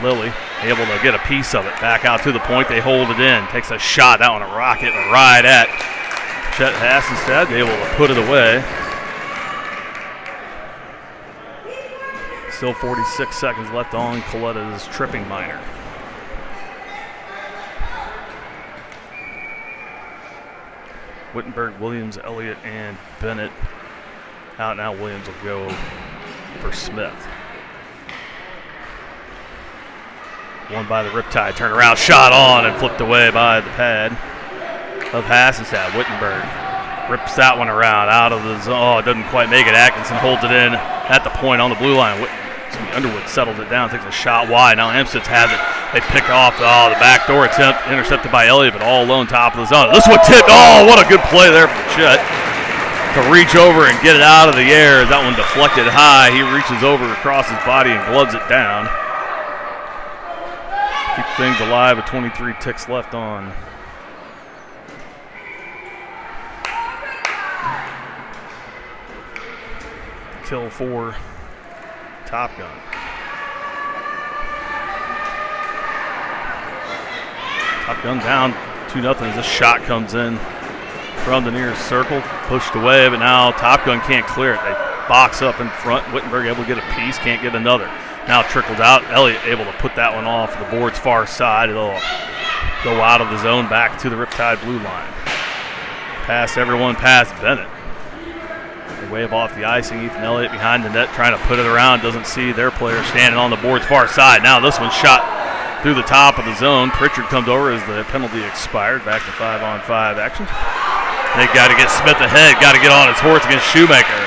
A: Lilly able to get a piece of it. Back out to the point. They hold it in. Takes a shot. That one a rocket. A ride at Chet Hassenstad. Able to put it away. Still 46 seconds left on Coletta's tripping minor. Wittenberg, Williams, Elliott, and Bennett out. Now Williams will go for Smith. Won by the Riptide. Turn around, shot on, and flipped away by the pad of Hassenstad. Wittenberg rips that one around out of the zone. Oh, it doesn't quite make it. Atkinson holds it in at the point on the blue line. Underwood settles it down, takes a shot wide. Now Amstutz has it. They pick off the backdoor attempt, intercepted by Elliott, but all alone top of the zone. This one tipped. Oh, what a good play there from Chet to reach over and get it out of the air. As that one deflected high, he reaches over across his body and gloves it down. Keep things alive with 23 ticks left on. Kill for Top Gun. Top Gun down 2-0 as this shot comes in from the nearest circle. Pushed away, but now Top Gun can't clear it. They box up in front. Wittenberg able to get a piece, can't get another. Now trickled out. Elliott able to put that one off the board's far side. It'll go out of the zone back to the Riptide blue line. Past everyone, past Bennett. They wave off the icing. Ethan Elliott behind the net trying to put it around. Doesn't see their player standing on the board's far side. Now this one's shot through the top of the zone. Pritchard comes over as the penalty expired. Back to 5-on-5 action. They got to get Smith ahead. Got to get on his horse against Shoemaker.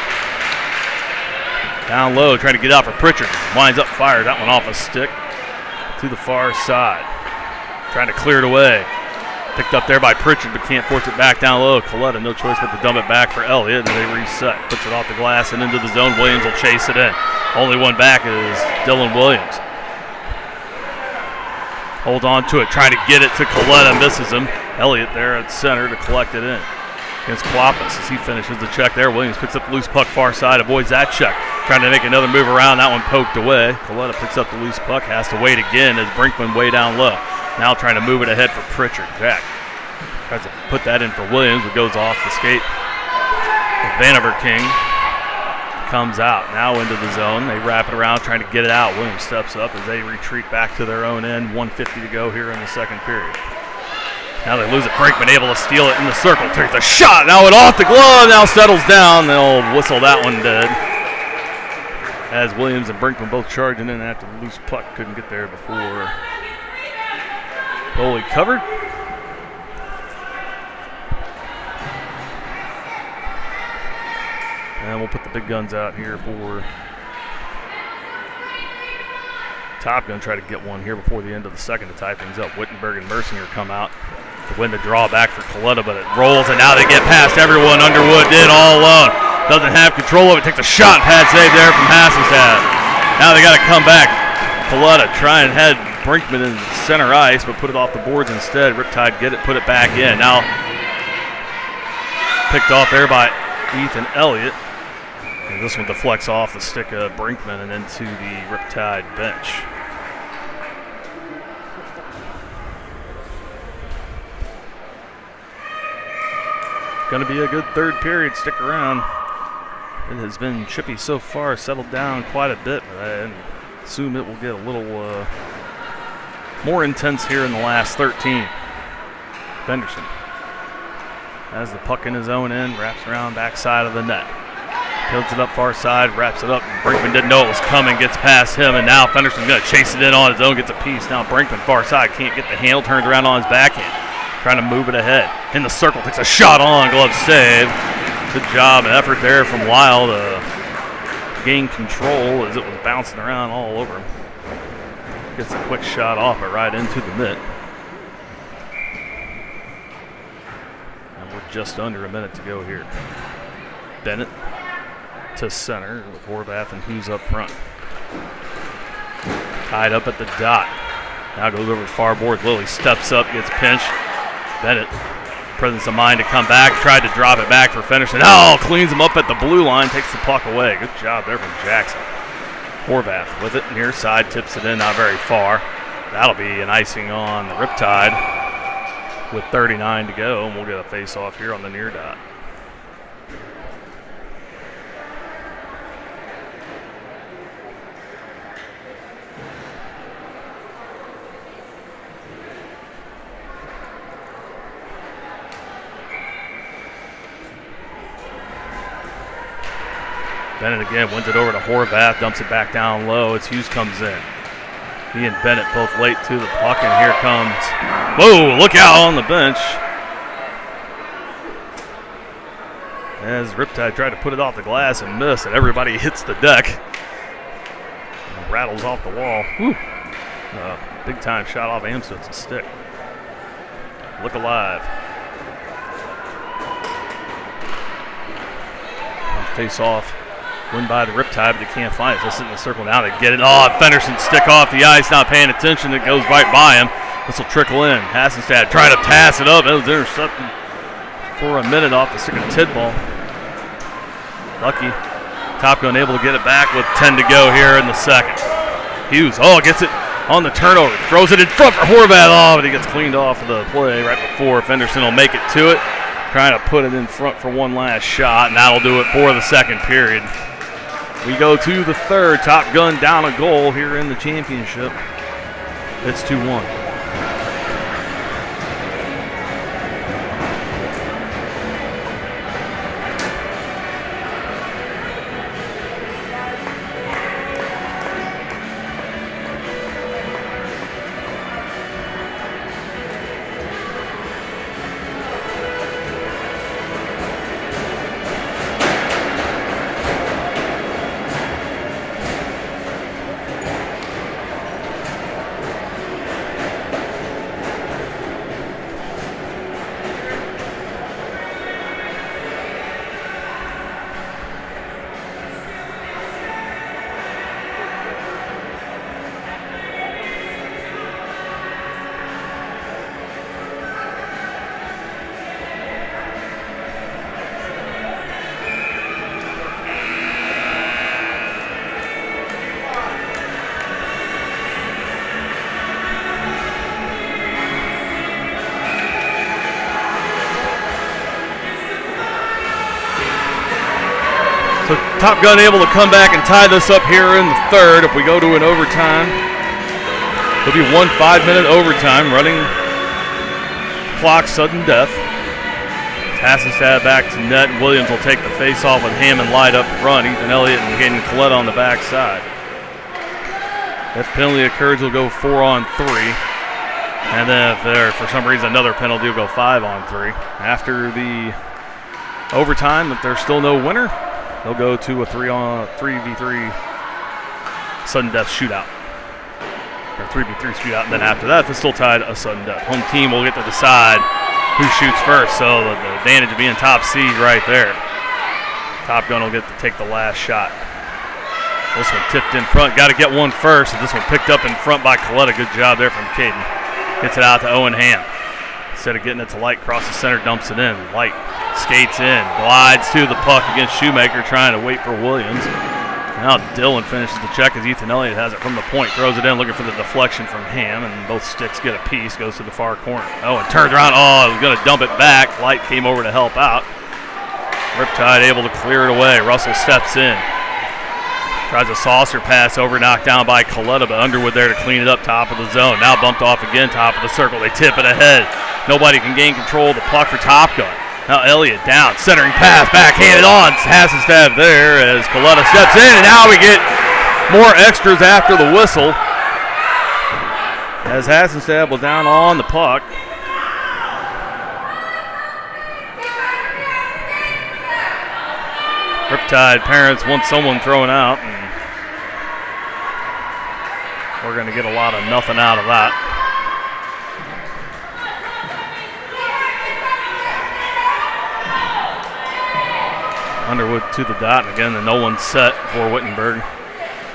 A: Down low, trying to get out for Pritchard. Winds up, fires that one off a stick to the far side. Trying to clear it away. Picked up there by Pritchard, but can't force it back down low. Coletta, no choice but to dump it back for Elliott, and they reset. Puts it off the glass and into the zone. Williams will chase it in. Only one back is Dylan Williams. Holds on to it, trying to get it to Coletta, misses him. Elliott there at center to collect it in against Kloppus as he finishes the check there. Williams picks up the loose puck far side, avoids that check. Trying to make another move around, that one poked away. Coletta picks up the loose puck, has to wait again as Brinkman way down low. Now trying to move it ahead for Pritchard. Jack tries to put that in for Williams, but goes off the skate. Vanover King comes out, now into the zone. They wrap it around, trying to get it out. Williams steps up as they retreat back to their own end. 1:50 to go here in the second period. Now they lose it. Brinkman able to steal it in the circle. Takes a shot. Now it off the glove. Now settles down. They'll whistle that one dead. As Williams and Brinkman both charging in after the loose puck. Couldn't get there before goalie covered. And we'll put the big guns out here for Top Gun. Try to get one here before the end of the second to tie things up. Wittenberg and Mercinger come out to win the draw back for Coletta, but it rolls, and now they get past everyone. Underwood did all alone. Doesn't have control of it. Takes a shot. Pad save there from Hassenstad. Now they got to come back. Coletta try and head Brinkman in center ice, but put it off the boards instead. Riptide get it, put it back in. Now picked off there by Ethan Elliott. And this one deflects off the stick of Brinkman and into the Riptide bench. Going to be a good third period. Stick around. It has been chippy so far, settled down quite a bit, but I assume it will get a little more intense here in the last 13. Benderson Has the puck in his own end, wraps around backside of the net. Tilts it up far side, wraps it up. Brinkman didn't know it was coming, gets past him, and now Fenderson's going to chase it in on his own, gets a piece. Now Brinkman far side, can't get the handle, turns around on his backhand, trying to move it ahead. In the circle, takes a shot on, glove save. Good job and effort there from Lyle to gain control as it was bouncing around all over him. Gets a quick shot off it right into the net. And we're just under a minute to go here. Bennett to center with Horvath and Hughes up front. Tied up at the dot. Now goes over to far board. Lilly steps up, gets pinched. Bennett, presence of mind to come back, tried to drop it back for Fenderson. Oh, cleans him up at the blue line, takes the puck away. Good job there from Jackson. Horvath with it near side, tips it in, not very far. That'll be an icing on the Riptide with 39 to go, and we'll get a face-off here on the near dot. Bennett again wins it over to Horvath, dumps it back down low as Hughes comes in. He and Bennett both late to the puck, and here comes, whoa, look out on the bench. As Riptide tried to put it off the glass and missed, and everybody hits the deck. And rattles off the wall. Whew. Big time shot off Amstut's stick. Look alive. And face off. Win by the Riptide, but they can't find it. They'll sit in the circle now to get it. Oh, Fenderson stick off the ice, not paying attention. It goes right by him. This will trickle in. Hassenstad trying to pass it up. It was intercepted for a minute off the stick of Tidball. Lucky. Top Gun able to get it back with 10 to go here in the second. Hughes, gets it on the turnover. Throws it in front for Horvath. But he gets cleaned off of the play right before Fenderson will make it to it. Trying to put it in front for one last shot, and that'll do it for the second period. We go to the third. Top Gun down a goal here in the championship. It's 2-1. So Top Gun able to come back and tie this up here in the third. If we go to an overtime, it'll be 1 5-minute overtime, running clock sudden death. Hassenstad back to net, and Williams will take the face-off with Hammond light up front. Ethan Elliott and Hayden Collette on the backside. If penalty occurs, we'll go 4-on-3. And then if there, for some reason, another penalty, we'll go 5-on-3. After the overtime, if there's still no winner, they'll go to a 3v3 sudden death shootout. Or 3v3 shootout, and then after that, if it's still tied, a sudden death. Home team will get to decide who shoots first, so the advantage of being top seed right there. Top Gun will get to take the last shot. This one tipped in front, got to get one first, and this one picked up in front by Coletta. Good job there from Caden. Gets it out to Owen Ham. Instead of getting it to Light, crosses center, dumps it in. Light skates in, glides to the puck against Shoemaker, trying to wait for Williams. Now Dillon finishes the check as Ethan Elliott has it from the point, throws it in, looking for the deflection from Ham, and both sticks get a piece, goes to the far corner. Oh, and turns around, was going to dump it back. Light came over to help out. Riptide able to clear it away. Russell steps in. Tries a saucer pass over, knocked down by Coletta, but Underwood there to clean it up top of the zone. Now bumped off again, top of the circle. They tip it ahead. Nobody can gain control of the puck for Top Gun. Now Elliott down, centering pass, backhanded on. Hassenstab there as Coletta steps in, and now we get more extras after the whistle. As Hassenstab was down on the puck. Riptide parents want someone thrown out, and we're going to get a lot of nothing out of that. Underwood to the dot, and again, the no one set for Wittenberg.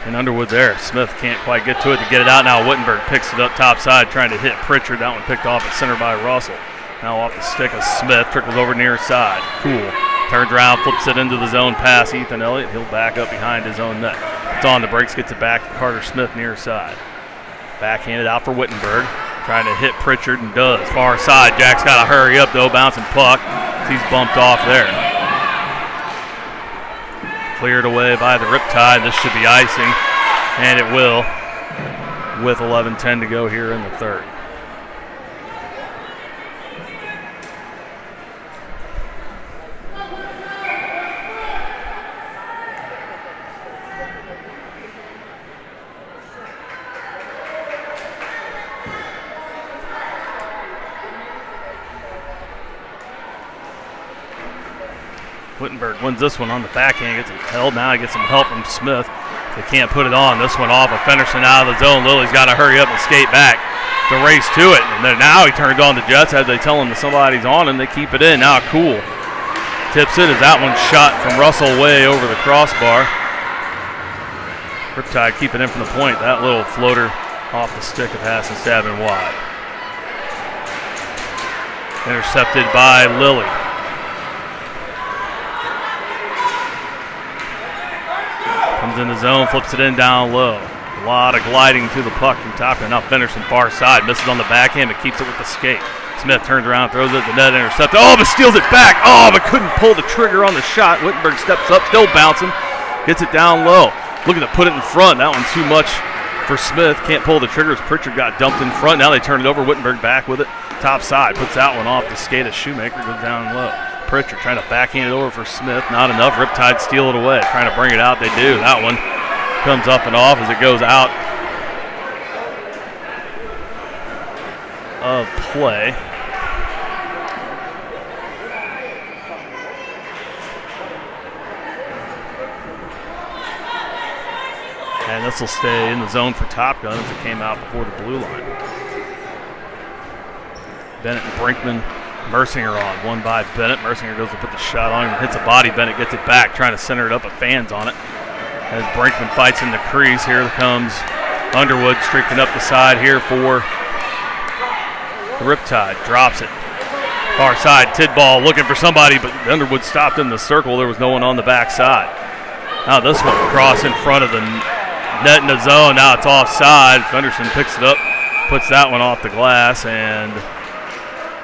A: And Underwood there. Smith can't quite get to it to get it out. Now Wittenberg picks it up top side, trying to hit Pritchard. That one picked off at center by Russell. Now off the stick of Smith, trickles over near side. Cool. Turns around, flips it into the zone pass. Ethan Elliott, he'll back up behind his own net. It's on the brakes, gets it back to Carter Smith near side. Backhanded out for Wittenberg. Trying to hit Pritchard and does. Far side, Jack's got to hurry up though, bouncing puck. He's bumped off there. Cleared away by the Riptide. This should be icing, and it will, with 11:10 to go here in the third. Wittenberg wins this one on the backhand, gets it held. Now he gets some help from Smith. They can't put it on. This one off of Fenderson out of the zone. Lily's got to hurry up and skate back to race to it. And then now he turns on the Jets as they tell him that somebody's on him. They keep it in. Now Cool tips it as that one shot from Russell way over the crossbar. Riptide keep it in from the point. That little floater off the stick of Hassenstab and wide. Intercepted by Lilly. Comes in the zone, flips it in down low. A lot of gliding to the puck from top. Now Fenderson far side, misses on the backhand, but keeps it with the skate. Smith turns around, throws it at the net, intercepted. Oh, but steals it back. Oh, but couldn't pull the trigger on the shot. Wittenberg steps up, still bouncing, gets it down low. Looking to put it in front. That one's too much for Smith. Can't pull the trigger as Pritchard got dumped in front. Now they turn it over. Wittenberg back with it. Top side, puts that one off the skate as Shoemaker, goes down low. Pritchard trying to backhand it over for Smith. Not enough. Riptide steal it away. Trying to bring it out. They do. That one comes up and off as it goes out of play. And this will stay in the zone for Top Gun as it came out before the blue line. Bennett and Brinkman. Mercinger on, one by Bennett. Mercinger goes to put the shot on him, hits a body. Bennett gets it back, trying to center it up, but fans on it. As Brinkman fights in the crease, here comes Underwood streaking up the side here for the Riptide. Drops it. Far side, Tidball looking for somebody, but Underwood stopped in the circle. There was no one on the back side. Now this one across in front of the net in the zone. Now it's offside. Fenderson picks it up, puts that one off the glass, and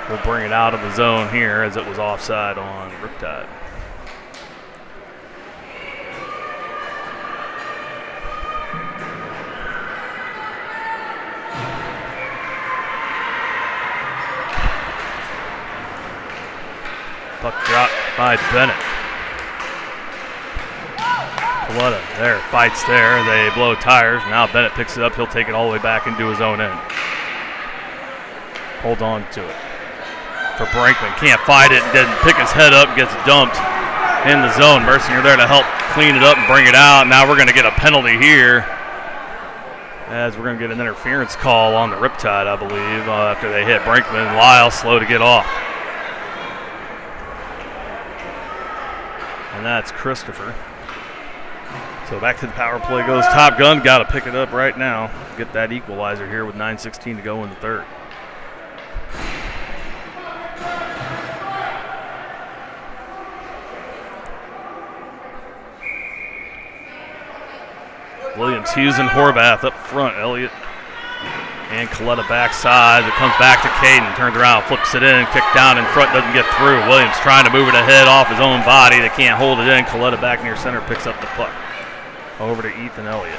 A: we'll bring it out of the zone here as it was offside on Riptide. Puck dropped by Bennett. Coletta there, fights there. They blow tires. Now Bennett picks it up. He'll take it all the way back into his own end. Hold on to it. For Brinkman, can't fight it, doesn't pick his head up, gets dumped in the zone. Mercinger there to help clean it up and bring it out. Now we're going to get a penalty here as we're going to get an interference call on the Riptide, I believe, after they hit Brinkman. Lyle slow to get off. And that's Christopher. So back to the power play goes Top Gun. Got to pick it up right now. Get that equalizer here with 9:16 to go in the third. Williams, Hughes, and Horvath up front. Elliott and Coletta backside. It comes back to Caden. Turns around, flips it in. Kick down in front, doesn't get through. Williams trying to move it ahead off his own body. They can't hold it in. Coletta back near center picks up the puck. Over to Ethan Elliott.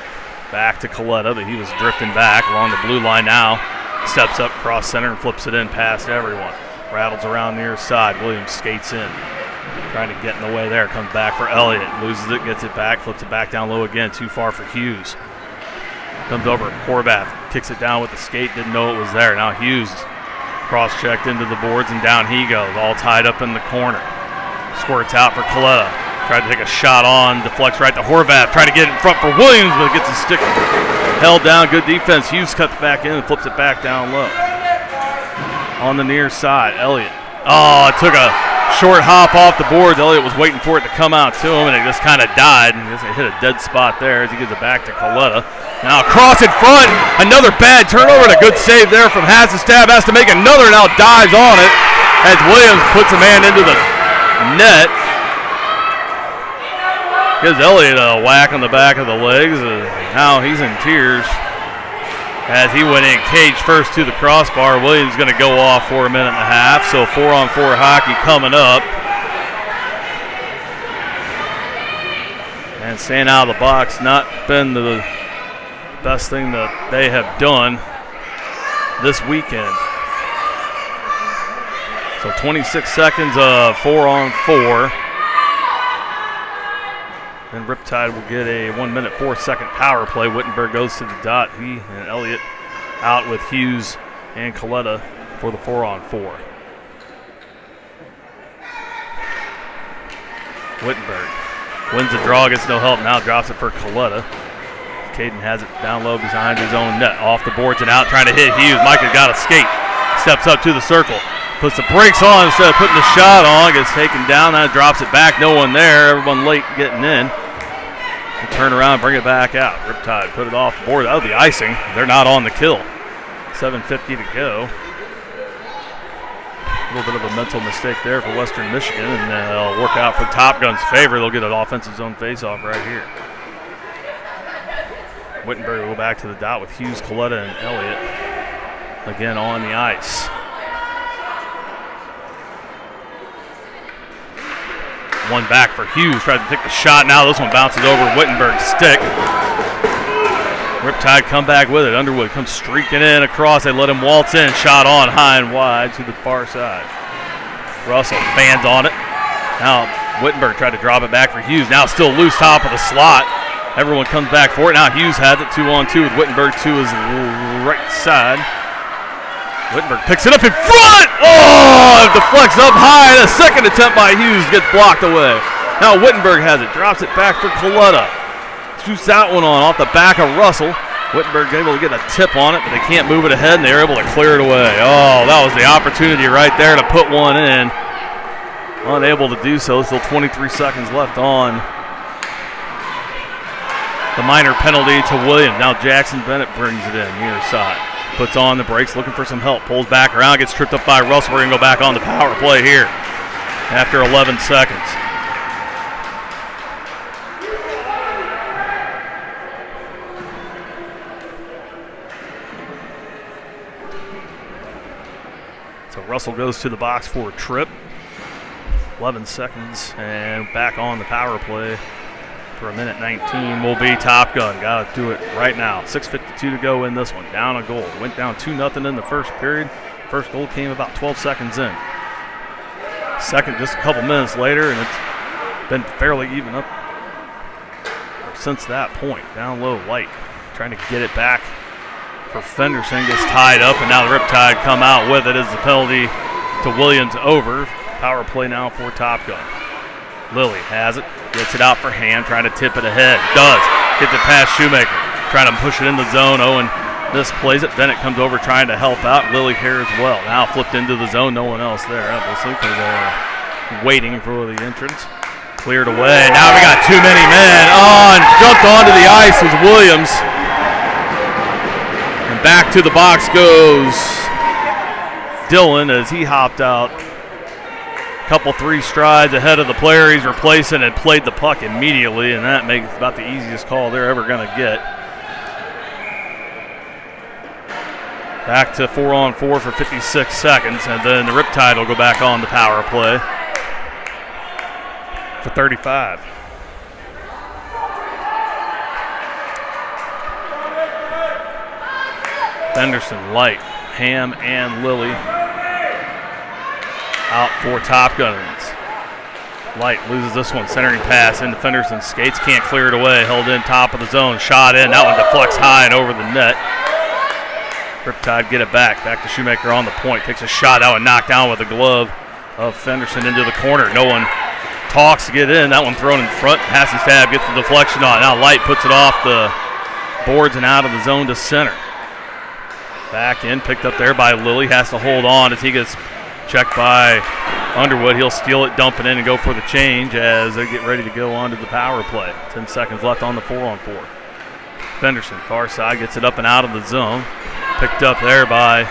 A: Back to Coletta, but he was drifting back along the blue line now. Steps up, cross center, and flips it in past everyone. Rattles around near side. Williams skates in. Trying to get in the way there. Comes back for Elliott. Loses it, gets it back, flips it back down low again. Too far for Hughes. Comes over. Horvath kicks it down with the skate. Didn't know it was there. Now Hughes cross-checked into the boards and down he goes. All tied up in the corner. Squirts out for Coletta. Tried to take a shot on. Deflects right to Horvath. Trying to get it in front for Williams, but gets his stick held down. Good defense. Hughes cuts back in and flips it back down low. On the near side, Elliott. Oh, it took a short hop off the boards. Elliott was waiting for it to come out to him, and it just kind of died. And it hit a dead spot there as he gives it back to Coletta. Now cross in front. Another bad turnover and a good save there from Hassestab. Has to make another, now dives on it as Williams puts a man into the net. Gives Elliott a whack on the back of the legs. Now he's in tears as he went in cage first to the crossbar. Williams going to go off for a minute and a half. So 4-on-4 hockey coming up. And staying out of the box, not been the best thing that they have done this weekend. So 26 seconds of 4-on-4. Then Riptide will get a 1-minute, 4-second power play. Wittenberg goes to the dot. He and Elliott out with Hughes and Coletta for the 4-on-4. Wittenberg wins the draw, gets no help, now drops it for Coletta. Caden has it down low behind his own net. Off the boards and out, trying to hit Hughes. Micah got a skate. Steps up to the circle. Puts the brakes on instead of putting the shot on. Gets taken down. Now drops it back. No one there. Everyone late getting in. We'll turn around, bring it back out. Riptide put it off the board. That was the icing. They're not on the kill. 7:50 to go. A little bit of a mental mistake there for Western Michigan, and they'll work out for Top Gun's favor. They'll get an offensive zone faceoff right here. Wittenberg will go back to the dot with Hughes, Coletta, and Elliott again on the ice. One back for Hughes, tried to take the shot. Now this one bounces over Wittenberg's stick. Riptide come back with it. Underwood comes streaking in across. They let him waltz in. Shot on high and wide to the far side. Russell fans on it. Now Wittenberg tried to drop it back for Hughes. Now still loose top of the slot. Everyone comes back for it. Now Hughes has it 2-on-2 with Wittenberg to his right side. Wittenberg picks it up in front. Oh, it deflects up high. And a second attempt by Hughes gets blocked away. Now Wittenberg has it. Drops it back for Coletta. Shoots that one on off the back of Russell. Wittenberg able to get a tip on it, but they can't move it ahead, and they're able to clear it away. Oh, that was the opportunity right there to put one in. Unable to do so. Still 23 seconds left on the minor penalty to Williams. Now Jackson Bennett brings it in near side. Puts on the brakes, looking for some help. Pulls back around, gets tripped up by Russell. We're going to go back on the power play here after 11 seconds. So Russell goes to the box for a trip. 11 seconds and back on the power play. For a minute 19 will be Top Gun. Got to do it right now. 6:52 to go in this one. Down a goal. Went down 2-0 in the first period. First goal came about 12 seconds in. Second just a couple minutes later, and it's been fairly even up since that point. Down low, Light trying to get it back for Fenderson. Gets tied up, and now the Riptide come out with it as the penalty to Williams over. Power play now for Top Gun. Lilly has it, gets it out for Ham, trying to tip it ahead. Does. Gets it past Shoemaker, trying to push it in the zone. Owen misplays it. Bennett comes over trying to help out. Lilly here as well. Now flipped into the zone. No one else there, obviously, because they're waiting for the entrance. Cleared away. Now we got too many men. On. Jumped onto the ice was Williams. And back to the box goes Dillon as he hopped out. Couple 3 strides ahead of the player he's replacing and played the puck immediately, and that makes about the easiest call they're ever going to get. Back to 4-on-4 for 56 seconds, and then the Riptide will go back on the power play for 35. Fenderson, Light, Ham, and Lilly out for Top Gunners. Light loses this one, centering pass into Fenderson. Skates, can't clear it away. Held in top of the zone, shot in. That one deflects high and over the net. Riptide get it back. Back to Shoemaker on the point. Takes a shot. That one knocked down with a glove of Fenderson into the corner. No one talks to get in. That one thrown in front. Hasty stab gets the deflection on. Now Light puts it off the boards and out of the zone to center. Back in, picked up there by Lilly. Has to hold on as he gets checked by Underwood. He'll steal it, dump it in, and go for the change as they get ready to go on to the power play. 10 seconds left on the 4-on-4. Fenderson, far side, gets it up and out of the zone. Picked up there by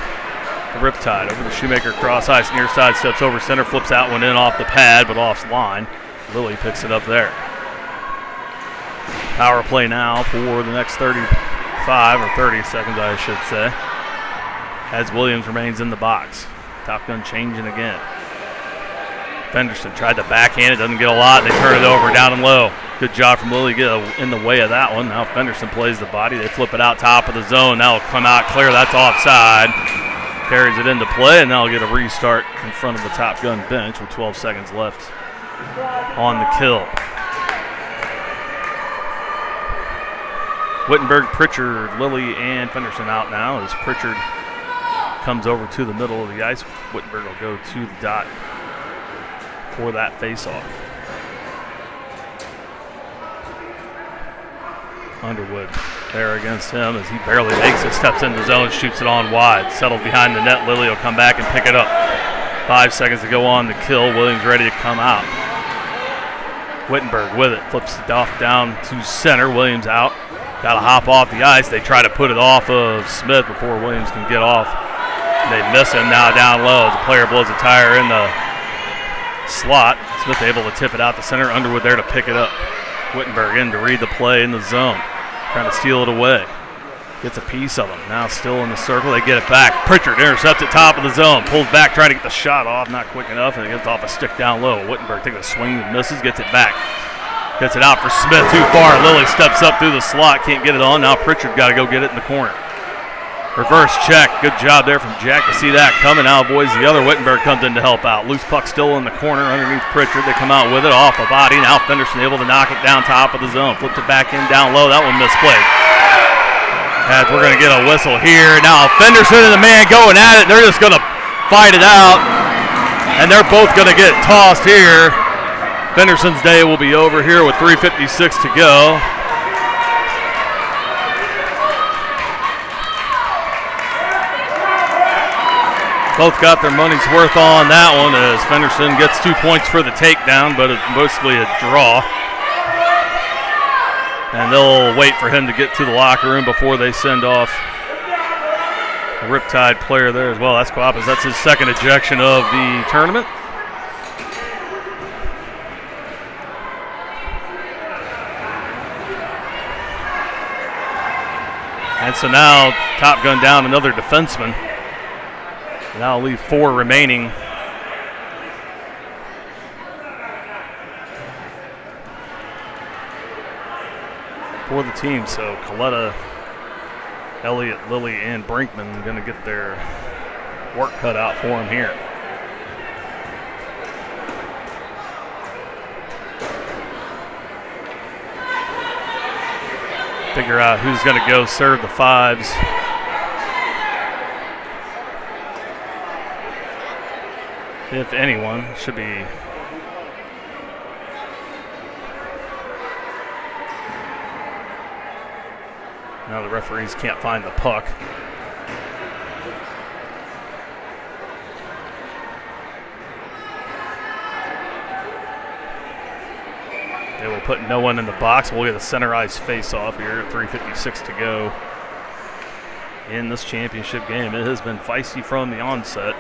A: the Riptide. Over the Shoemaker, cross ice, near side, steps over center, flips that one in off the pad, but off line. Lilly picks it up there. Power play now for the next 35 or 30 seconds, I should say, as Williams remains in the box. Top Gun changing again. Fenderson tried to backhand it, doesn't get a lot. They turn it over down and low. Good job from Lilly, get in the way of that one. Now Fenderson plays the body. They flip it out top of the zone. Now it'll come out clear. That's offside. Carries it into play, and now will get a restart in front of the Top Gun bench with 12 seconds left on the kill. Wittenberg, Pritchard, Lilly, and Fenderson out now as Pritchard comes over to the middle of the ice. Wittenberg will go to the dot for that face-off. Underwood there against him as he barely makes it, steps into the zone, shoots it on wide. Settled behind the net. Lilly will come back and pick it up. 5 seconds to go on the kill. Williams ready to come out. Wittenberg with it, flips it off down to center. Williams out. Got to hop off the ice. They try to put it off of Smith before Williams can get off. They miss him now down low as the player blows a tire in the slot. Smith able to tip it out to center. Underwood there to pick it up. Wittenberg in to read the play in the zone. Trying to steal it away. Gets a piece of him. Now still in the circle. They get it back. Pritchard intercepts at top of the zone. Pulls back trying to get the shot off. Not quick enough. And it gets off a stick down low. Wittenberg takes a swing and misses. Gets it back. Gets it out for Smith. Too far. Lilly steps up through the slot. Can't get it on. Now Pritchard got to go get it in the corner. Reverse check. Good job there from Jack to see that coming. Now avoids the other. Wittenberg comes in to help out. Loose puck still in the corner underneath Pritchard. They come out with it off a body. Now Fenderson able to knock it down top of the zone. Flipped it back in down low. That one misplayed. As we're going to get a whistle here. Now Fenderson and the man going at it. They're just going to fight it out. And they're both going to get tossed here. Fenderson's day will be over here with 3:56 to go. Both got their money's worth on that one as Fenderson gets 2 points for the takedown, but it's mostly a draw. And they'll wait for him to get to the locker room before they send off a Riptide player there as well. That's Quappas. That's his second ejection of the tournament. And so now Top Gun down another defenseman. Now leave 4 remaining. For the team, so Coletta, Elliott, Lilly, and Brinkman going to get their work cut out for them here. Figure out who's going to go serve the fives. If anyone, should be now the referees can't find the puck. They will put no one in the box. We'll get a center ice face-off here at 3:56 to go in this championship game. It has been feisty from the onset.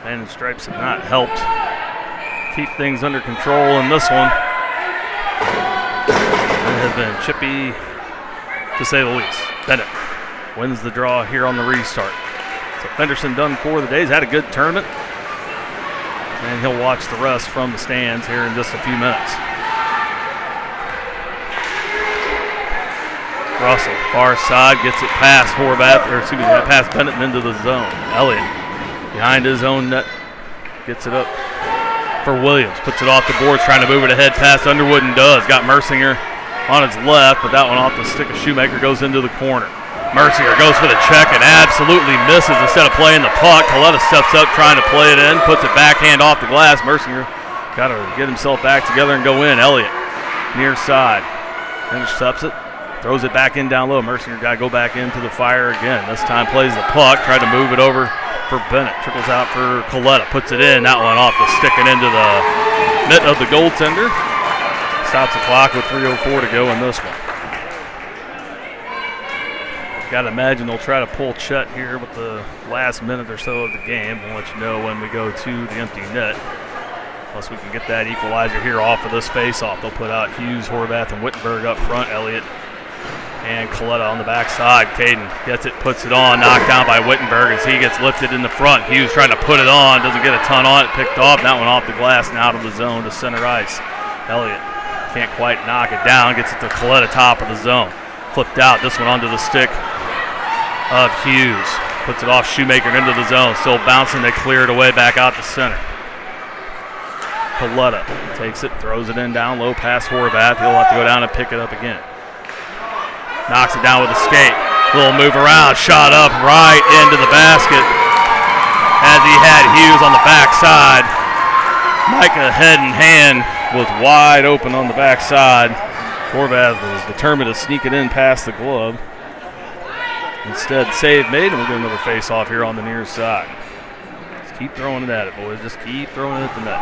A: And the Stripes have not helped keep things under control in this one. It has been chippy, to say the least. Bennett wins the draw here on the restart. So Fenderson done for the day. He's had a good tournament. And he'll watch the rest from the stands here in just a few minutes. Russell, far side, gets it past Horvath, or excuse me, past Bennett and into the zone. Elliott behind his own net. Gets it up for Williams. Puts it off the boards, trying to move it ahead past Underwood and does. Got Mercinger on his left, but that one off the stick of Shoemaker goes into the corner. Mercinger goes for the check and absolutely misses instead of playing the puck. Coletta steps up trying to play it in, puts it backhand off the glass. Mercinger got to get himself back together and go in. Elliott, near side, intercepts it, throws it back in down low. Mercinger got to go back into the fire again. This time plays the puck, tried to move it over for Bennett. Trickles out for Coletta, puts it in. That one off the stick and into the net of the goaltender. Stops the clock with 3:04 to go in this one. Got to imagine they'll try to pull Chet here with the last minute or so of the game. We'll let you know when we go to the empty net. Plus we can get that equalizer here off of this face-off. They'll put out Hughes, Horvath, and Wittenberg up front. Elliott and Coletta on the backside. Caden gets it, puts it on, knocked down by Wittenberg as he gets lifted in the front. Hughes trying to put it on, doesn't get a ton on it, picked off. That one off the glass and out of the zone to center ice. Elliott can't quite knock it down, gets it to Coletta, top of the zone. Flipped out, this one onto the stick of Hughes. Puts it off Shoemaker into the zone. Still bouncing, they clear it away back out to center. Coletta takes it, throws it in down low past Horvath. He'll have to go down and pick it up again. Knocks it down with a skate. Little move around, shot up right into the basket as he had Hughes on the backside. Micah head and hand was wide open on the backside. Horvath was determined to sneak it in past the glove. Instead, save made, and we'll get another face-off here on the near side. Just keep throwing it at it, boys. Just keep throwing it at the net.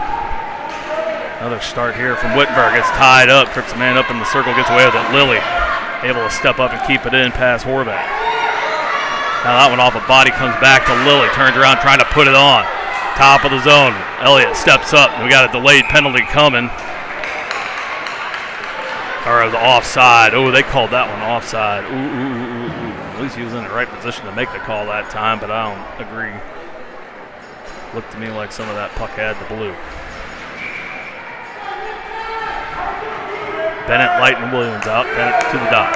A: Another start here from Wittenberg. Gets tied up, trips a man up in the circle, gets away with it. Lilly able to step up and keep it in past Horvath. Now that one off a body comes back to Lilly. Turns around trying to put it on. Top of the zone. Elliott steps up. We got a delayed penalty coming. Or the offside. Oh, they called that one offside. Ooh. At least he was in the right position to make the call that time, but I don't agree. Looked to me like some of that puck had the blue. Bennett, Light, and Williams out. Bennett to the dot.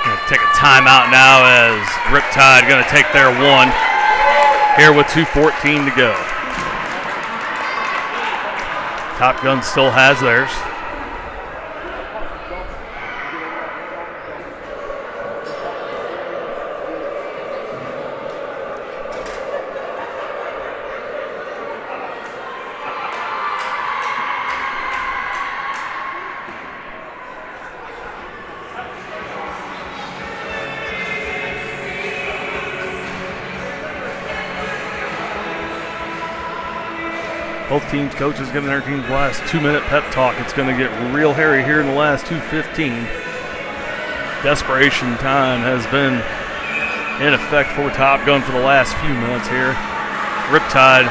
A: Gonna take a timeout now as Riptide gonna take their one here with 2:14 to go. Top Gun still has theirs. Both teams' coaches giving their team's last 2-minute pep talk. It's going to get real hairy here in the last 2:15. Desperation time has been in effect for Top Gun for the last few minutes here. Riptide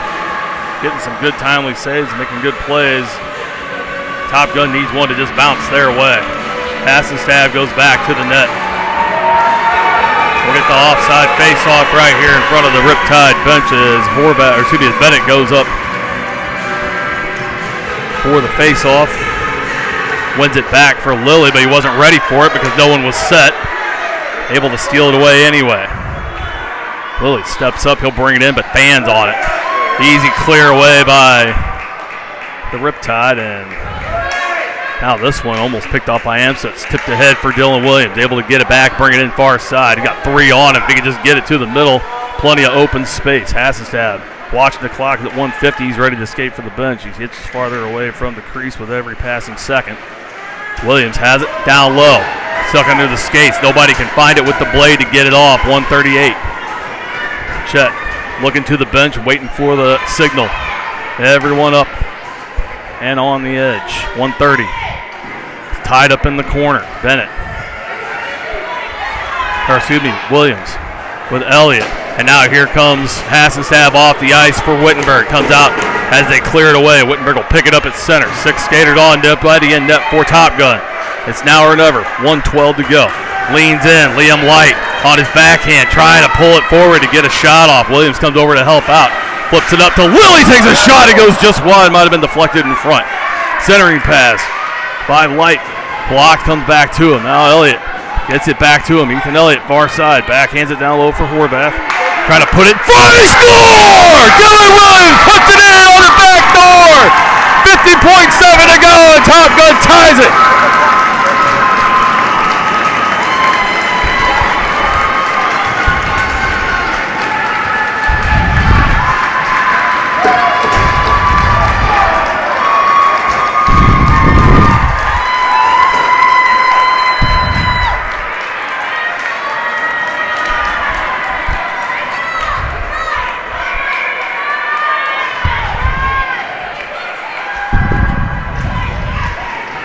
A: getting some good timely saves, making good plays. Top Gun needs one to just bounce their way. Pass and stab goes back to the net. We'll get the offside face-off right here in front of the Riptide benches. Bennett goes up for the face-off. Wins it back for Lilly, but he wasn't ready for it because no one was set. Able to steal it away anyway. Lilly steps up, he'll bring it in, but fans on it. Easy clear away by the Riptide, and now this one almost picked off by Amsa. It's tipped ahead for Dylan Williams. Able to get it back, bring it in far side. He got 3 on him. If he could just get it to the middle, plenty of open space. Hassenstab watching the clock at 1:50. He's ready to escape for the bench. He hits farther away from the crease with every passing second. Williams has it down low. Stuck under the skates. Nobody can find it with the blade to get it off. 1:38. Chet looking to the bench, waiting for the signal. Everyone up and on the edge. 1:30. Tied up in the corner. Bennett. Williams with Elliott. And now here comes Hassenstab off the ice for Wittenberg. Comes out as they clear it away. Wittenberg will pick it up at center. 6 skated on, by the end net for Top Gun. It's now or never. 1:12 to go. Leans in. Liam Light on his backhand, trying to pull it forward to get a shot off. Williams comes over to help out. Flips it up to Lilly. Takes a shot. It goes just wide. Might have been deflected in front. Centering pass by Light. Blocked, comes back to him. Now Elliott Gets it back to him. Ethan Elliott, far side. Backhands it down low for Horvath. Trying to put it in front. He score! Dylan Williams puts it in on the back door. 50.7 to go, and Top Gun ties it.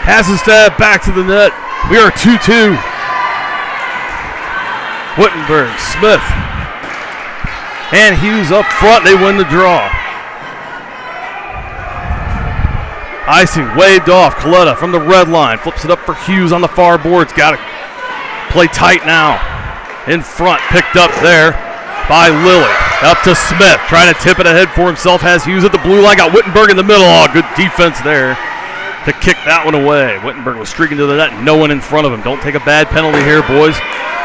A: Hasenstadt back to the net. We are 2-2. Wittenberg, Smith, and Hughes up front. They win the draw. Icing waved off. Coletta from the red line. Flips it up for Hughes on the far boards. Got to play tight now. In front. Picked up there by Lilly. Up to Smith. Trying to tip it ahead for himself. Has Hughes at the blue line. Got Wittenberg in the middle. Oh, good defense there to kick that one away. Wittenberg was streaking to the net. No one in front of him. Don't take a bad penalty here, boys.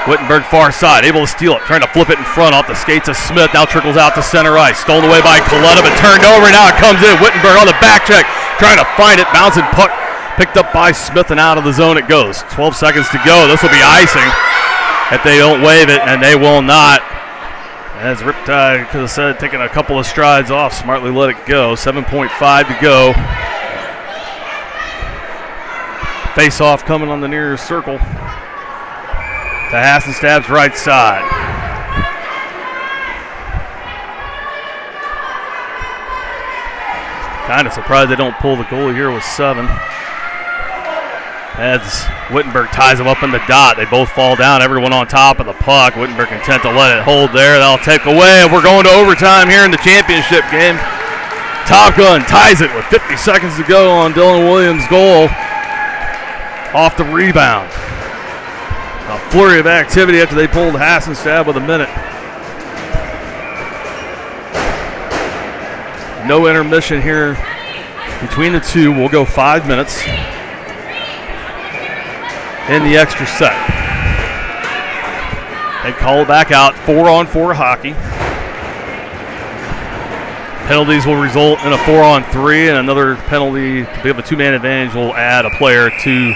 A: Wittenberg far side, able to steal it, trying to flip it in front off the skates of Smith. Now trickles out to center ice. Stolen away by Coletta, but turned over. Now it comes in. Wittenberg on the back check, trying to find it. Bouncing puck picked up by Smith, and out of the zone it goes. 12 seconds to go. This will be icing if they don't wave it, and they will not. As Riptide could have said, taking a couple of strides off, smartly let it go. 7.5 to go. Face-off coming on the near circle to Hasenstadt's right side. Kind of surprised they don't pull the goalie here with 7. As Wittenberg ties him up in the dot. They both fall down, everyone on top of the puck. Wittenberg content to let it hold there. That'll take away, and we're going to overtime here in the championship game. Top Gun ties it with 50 seconds to go on Dylan Williams' goal. Off the rebound. A flurry of activity after they pulled Hasenstadt with a minute. No intermission here between the two. We'll go 5 minutes in the extra set. They call it back out. 4-on-4 hockey. Penalties will result in a 4-on-3, and another penalty to be of a 2-man advantage will add a player to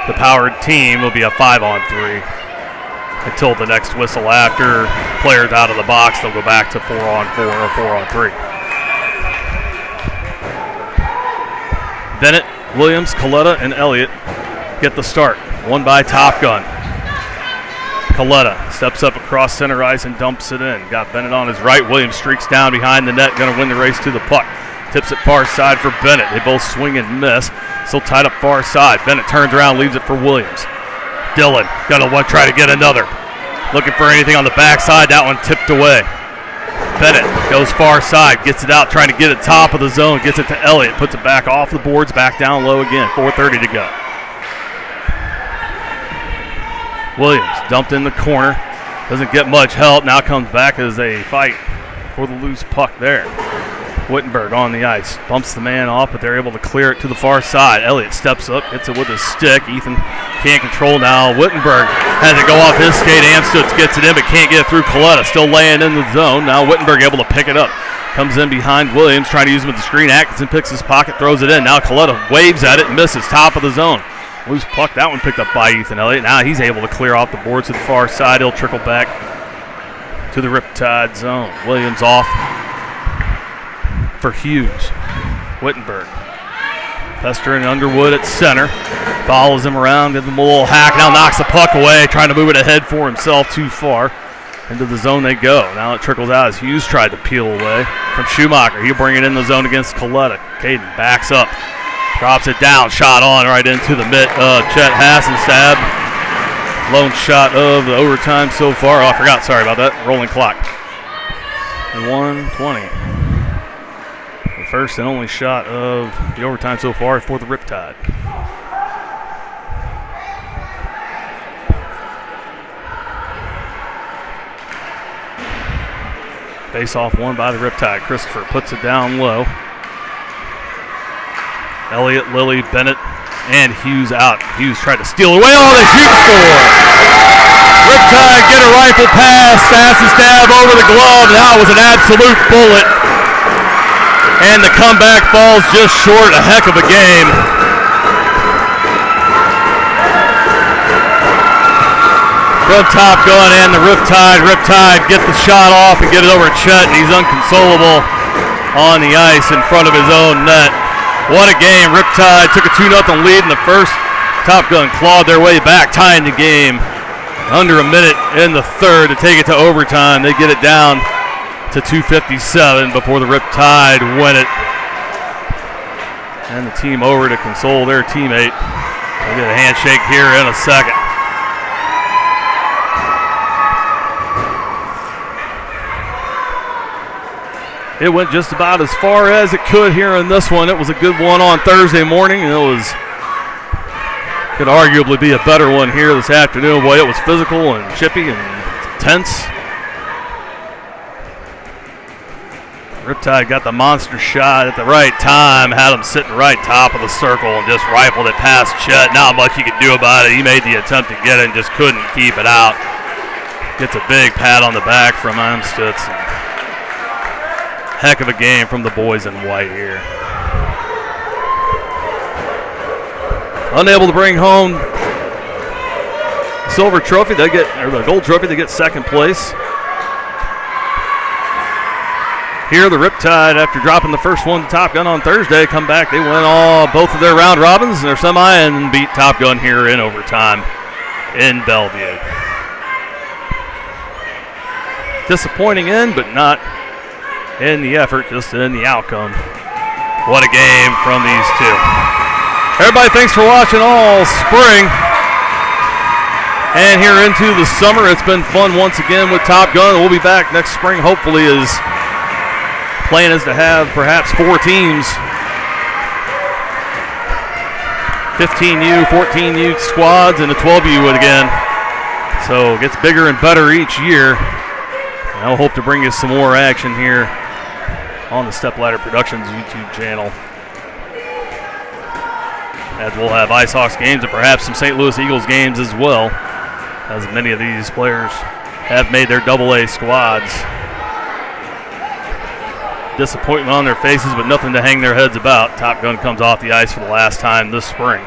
A: the powered team. Will be a 5-on-3 until the next whistle. After players out of the box, they'll go back to 4-on-4 or 4-on-3. Bennett, Williams, Coletta, and Elliott get the start. One by Top Gun. Coletta steps up across center ice and dumps it in. Got Bennett on his right. Williams streaks down behind the net, going to win the race to the puck. Tips it far side for Bennett. They both swing and miss. Still tied up far side. Bennett turns around, leaves it for Williams. Dillon going to try to get another. Looking for anything on the backside. That one tipped away. Bennett goes far side, gets it out, trying to get it top of the zone. Gets it to Elliott, puts it back off the boards, back down low again. 4:30 to go. Williams dumped in the corner. Doesn't get much help. Now comes back as they fight for the loose puck there. Wittenberg on the ice. Bumps the man off, but they're able to clear it to the far side. Elliott steps up, hits it with his stick. Ethan can't control now. Wittenberg has it go off his skate. Amstutz gets it in, but can't get it through Coletta. Still laying in the zone. Now Wittenberg able to pick it up. Comes in behind Williams, trying to use him at the screen. Atkinson picks his pocket, throws it in. Now Coletta waves at it, misses. Top of the zone. Loose puck, that one picked up by Ethan Elliott. Now he's able to clear off the boards to the far side. He'll trickle back to the Riptide zone. Williams off for Hughes. Wittenberg. Pester and Underwood at center. Follows him around, gives him a little hack. Now knocks the puck away, trying to move it ahead for himself too far. Into the zone they go. Now it trickles out as Hughes tried to peel away from Schumacher. He'll bring it in the zone against Coletta. Caden backs up. Drops it down, shot on right into the mitt of Chet Hasenstadt. Lone shot of the overtime so far. Oh, I forgot, sorry about that. Rolling clock. 1:20. The first and only shot of the overtime so far for the Riptide. Face-off won by the Riptide. Christopher puts it down low. Elliott, Lilly, Bennett, and Hughes out. Hughes tried to steal away. Oh, they shoot score! a rifle pass, fastest stab over the glove. That was an absolute bullet. And the comeback falls just short. A heck of a game. From Top Gun and the Riptide. Riptide get the shot off and get it over Chet, and he's unconsolable on the ice in front of his own net. What a game. Riptide took a 2-0 lead in the first. Top Gun clawed their way back, tying the game under a minute in the third to take it to overtime. They get it down to 2:57 before the Riptide win it. And the team over to console their teammate. We'll get a handshake here in a second. It went just about as far as it could here in this one. It was a good one on Thursday morning, and could arguably be a better one here this afternoon. Boy, it was physical and chippy and tense. Riptide got the monster shot at the right time, had him sitting right top of the circle and just rifled it past Chet. Not much he could do about it. He made the attempt to get it and just couldn't keep it out. Gets a big pat on the back from Amstutz. Heck of a game from the boys in white here. Unable to bring home the silver trophy, the gold trophy, they get second place. Here the Riptide, after dropping the first one to Top Gun on Thursday, come back. They win both of their round robins in their semi and beat Top Gun here in overtime in Bellevue. Disappointing end, but not in the effort, just in the outcome. What a game from these two. Everybody, thanks for watching all spring and here into the summer. It's been fun once again with Top Gun. We'll be back next spring, hopefully, as plan is to have perhaps 4 teams, 15U, 14U squads, and a 12U again. So it gets bigger and better each year. And I'll hope to bring you some more action here on the Stepladder Productions YouTube channel, as we'll have Ice Hawks games and perhaps some St. Louis Eagles games as well, as many of these players have made their AA squads. Disappointment on their faces, but nothing to hang their heads about. Top Gun comes off the ice for the last time this spring.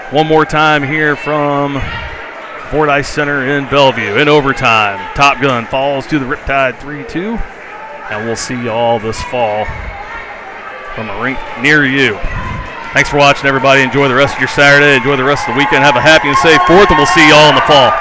A: One more time here from Fordyce Center in Bellevue in overtime. Top Gun falls to the Riptide 3-2. And we'll see you all this fall from a rink near you. Thanks for watching, everybody. Enjoy the rest of your Saturday. Enjoy the rest of the weekend. Have a happy and safe 4th, and we'll see you all in the fall.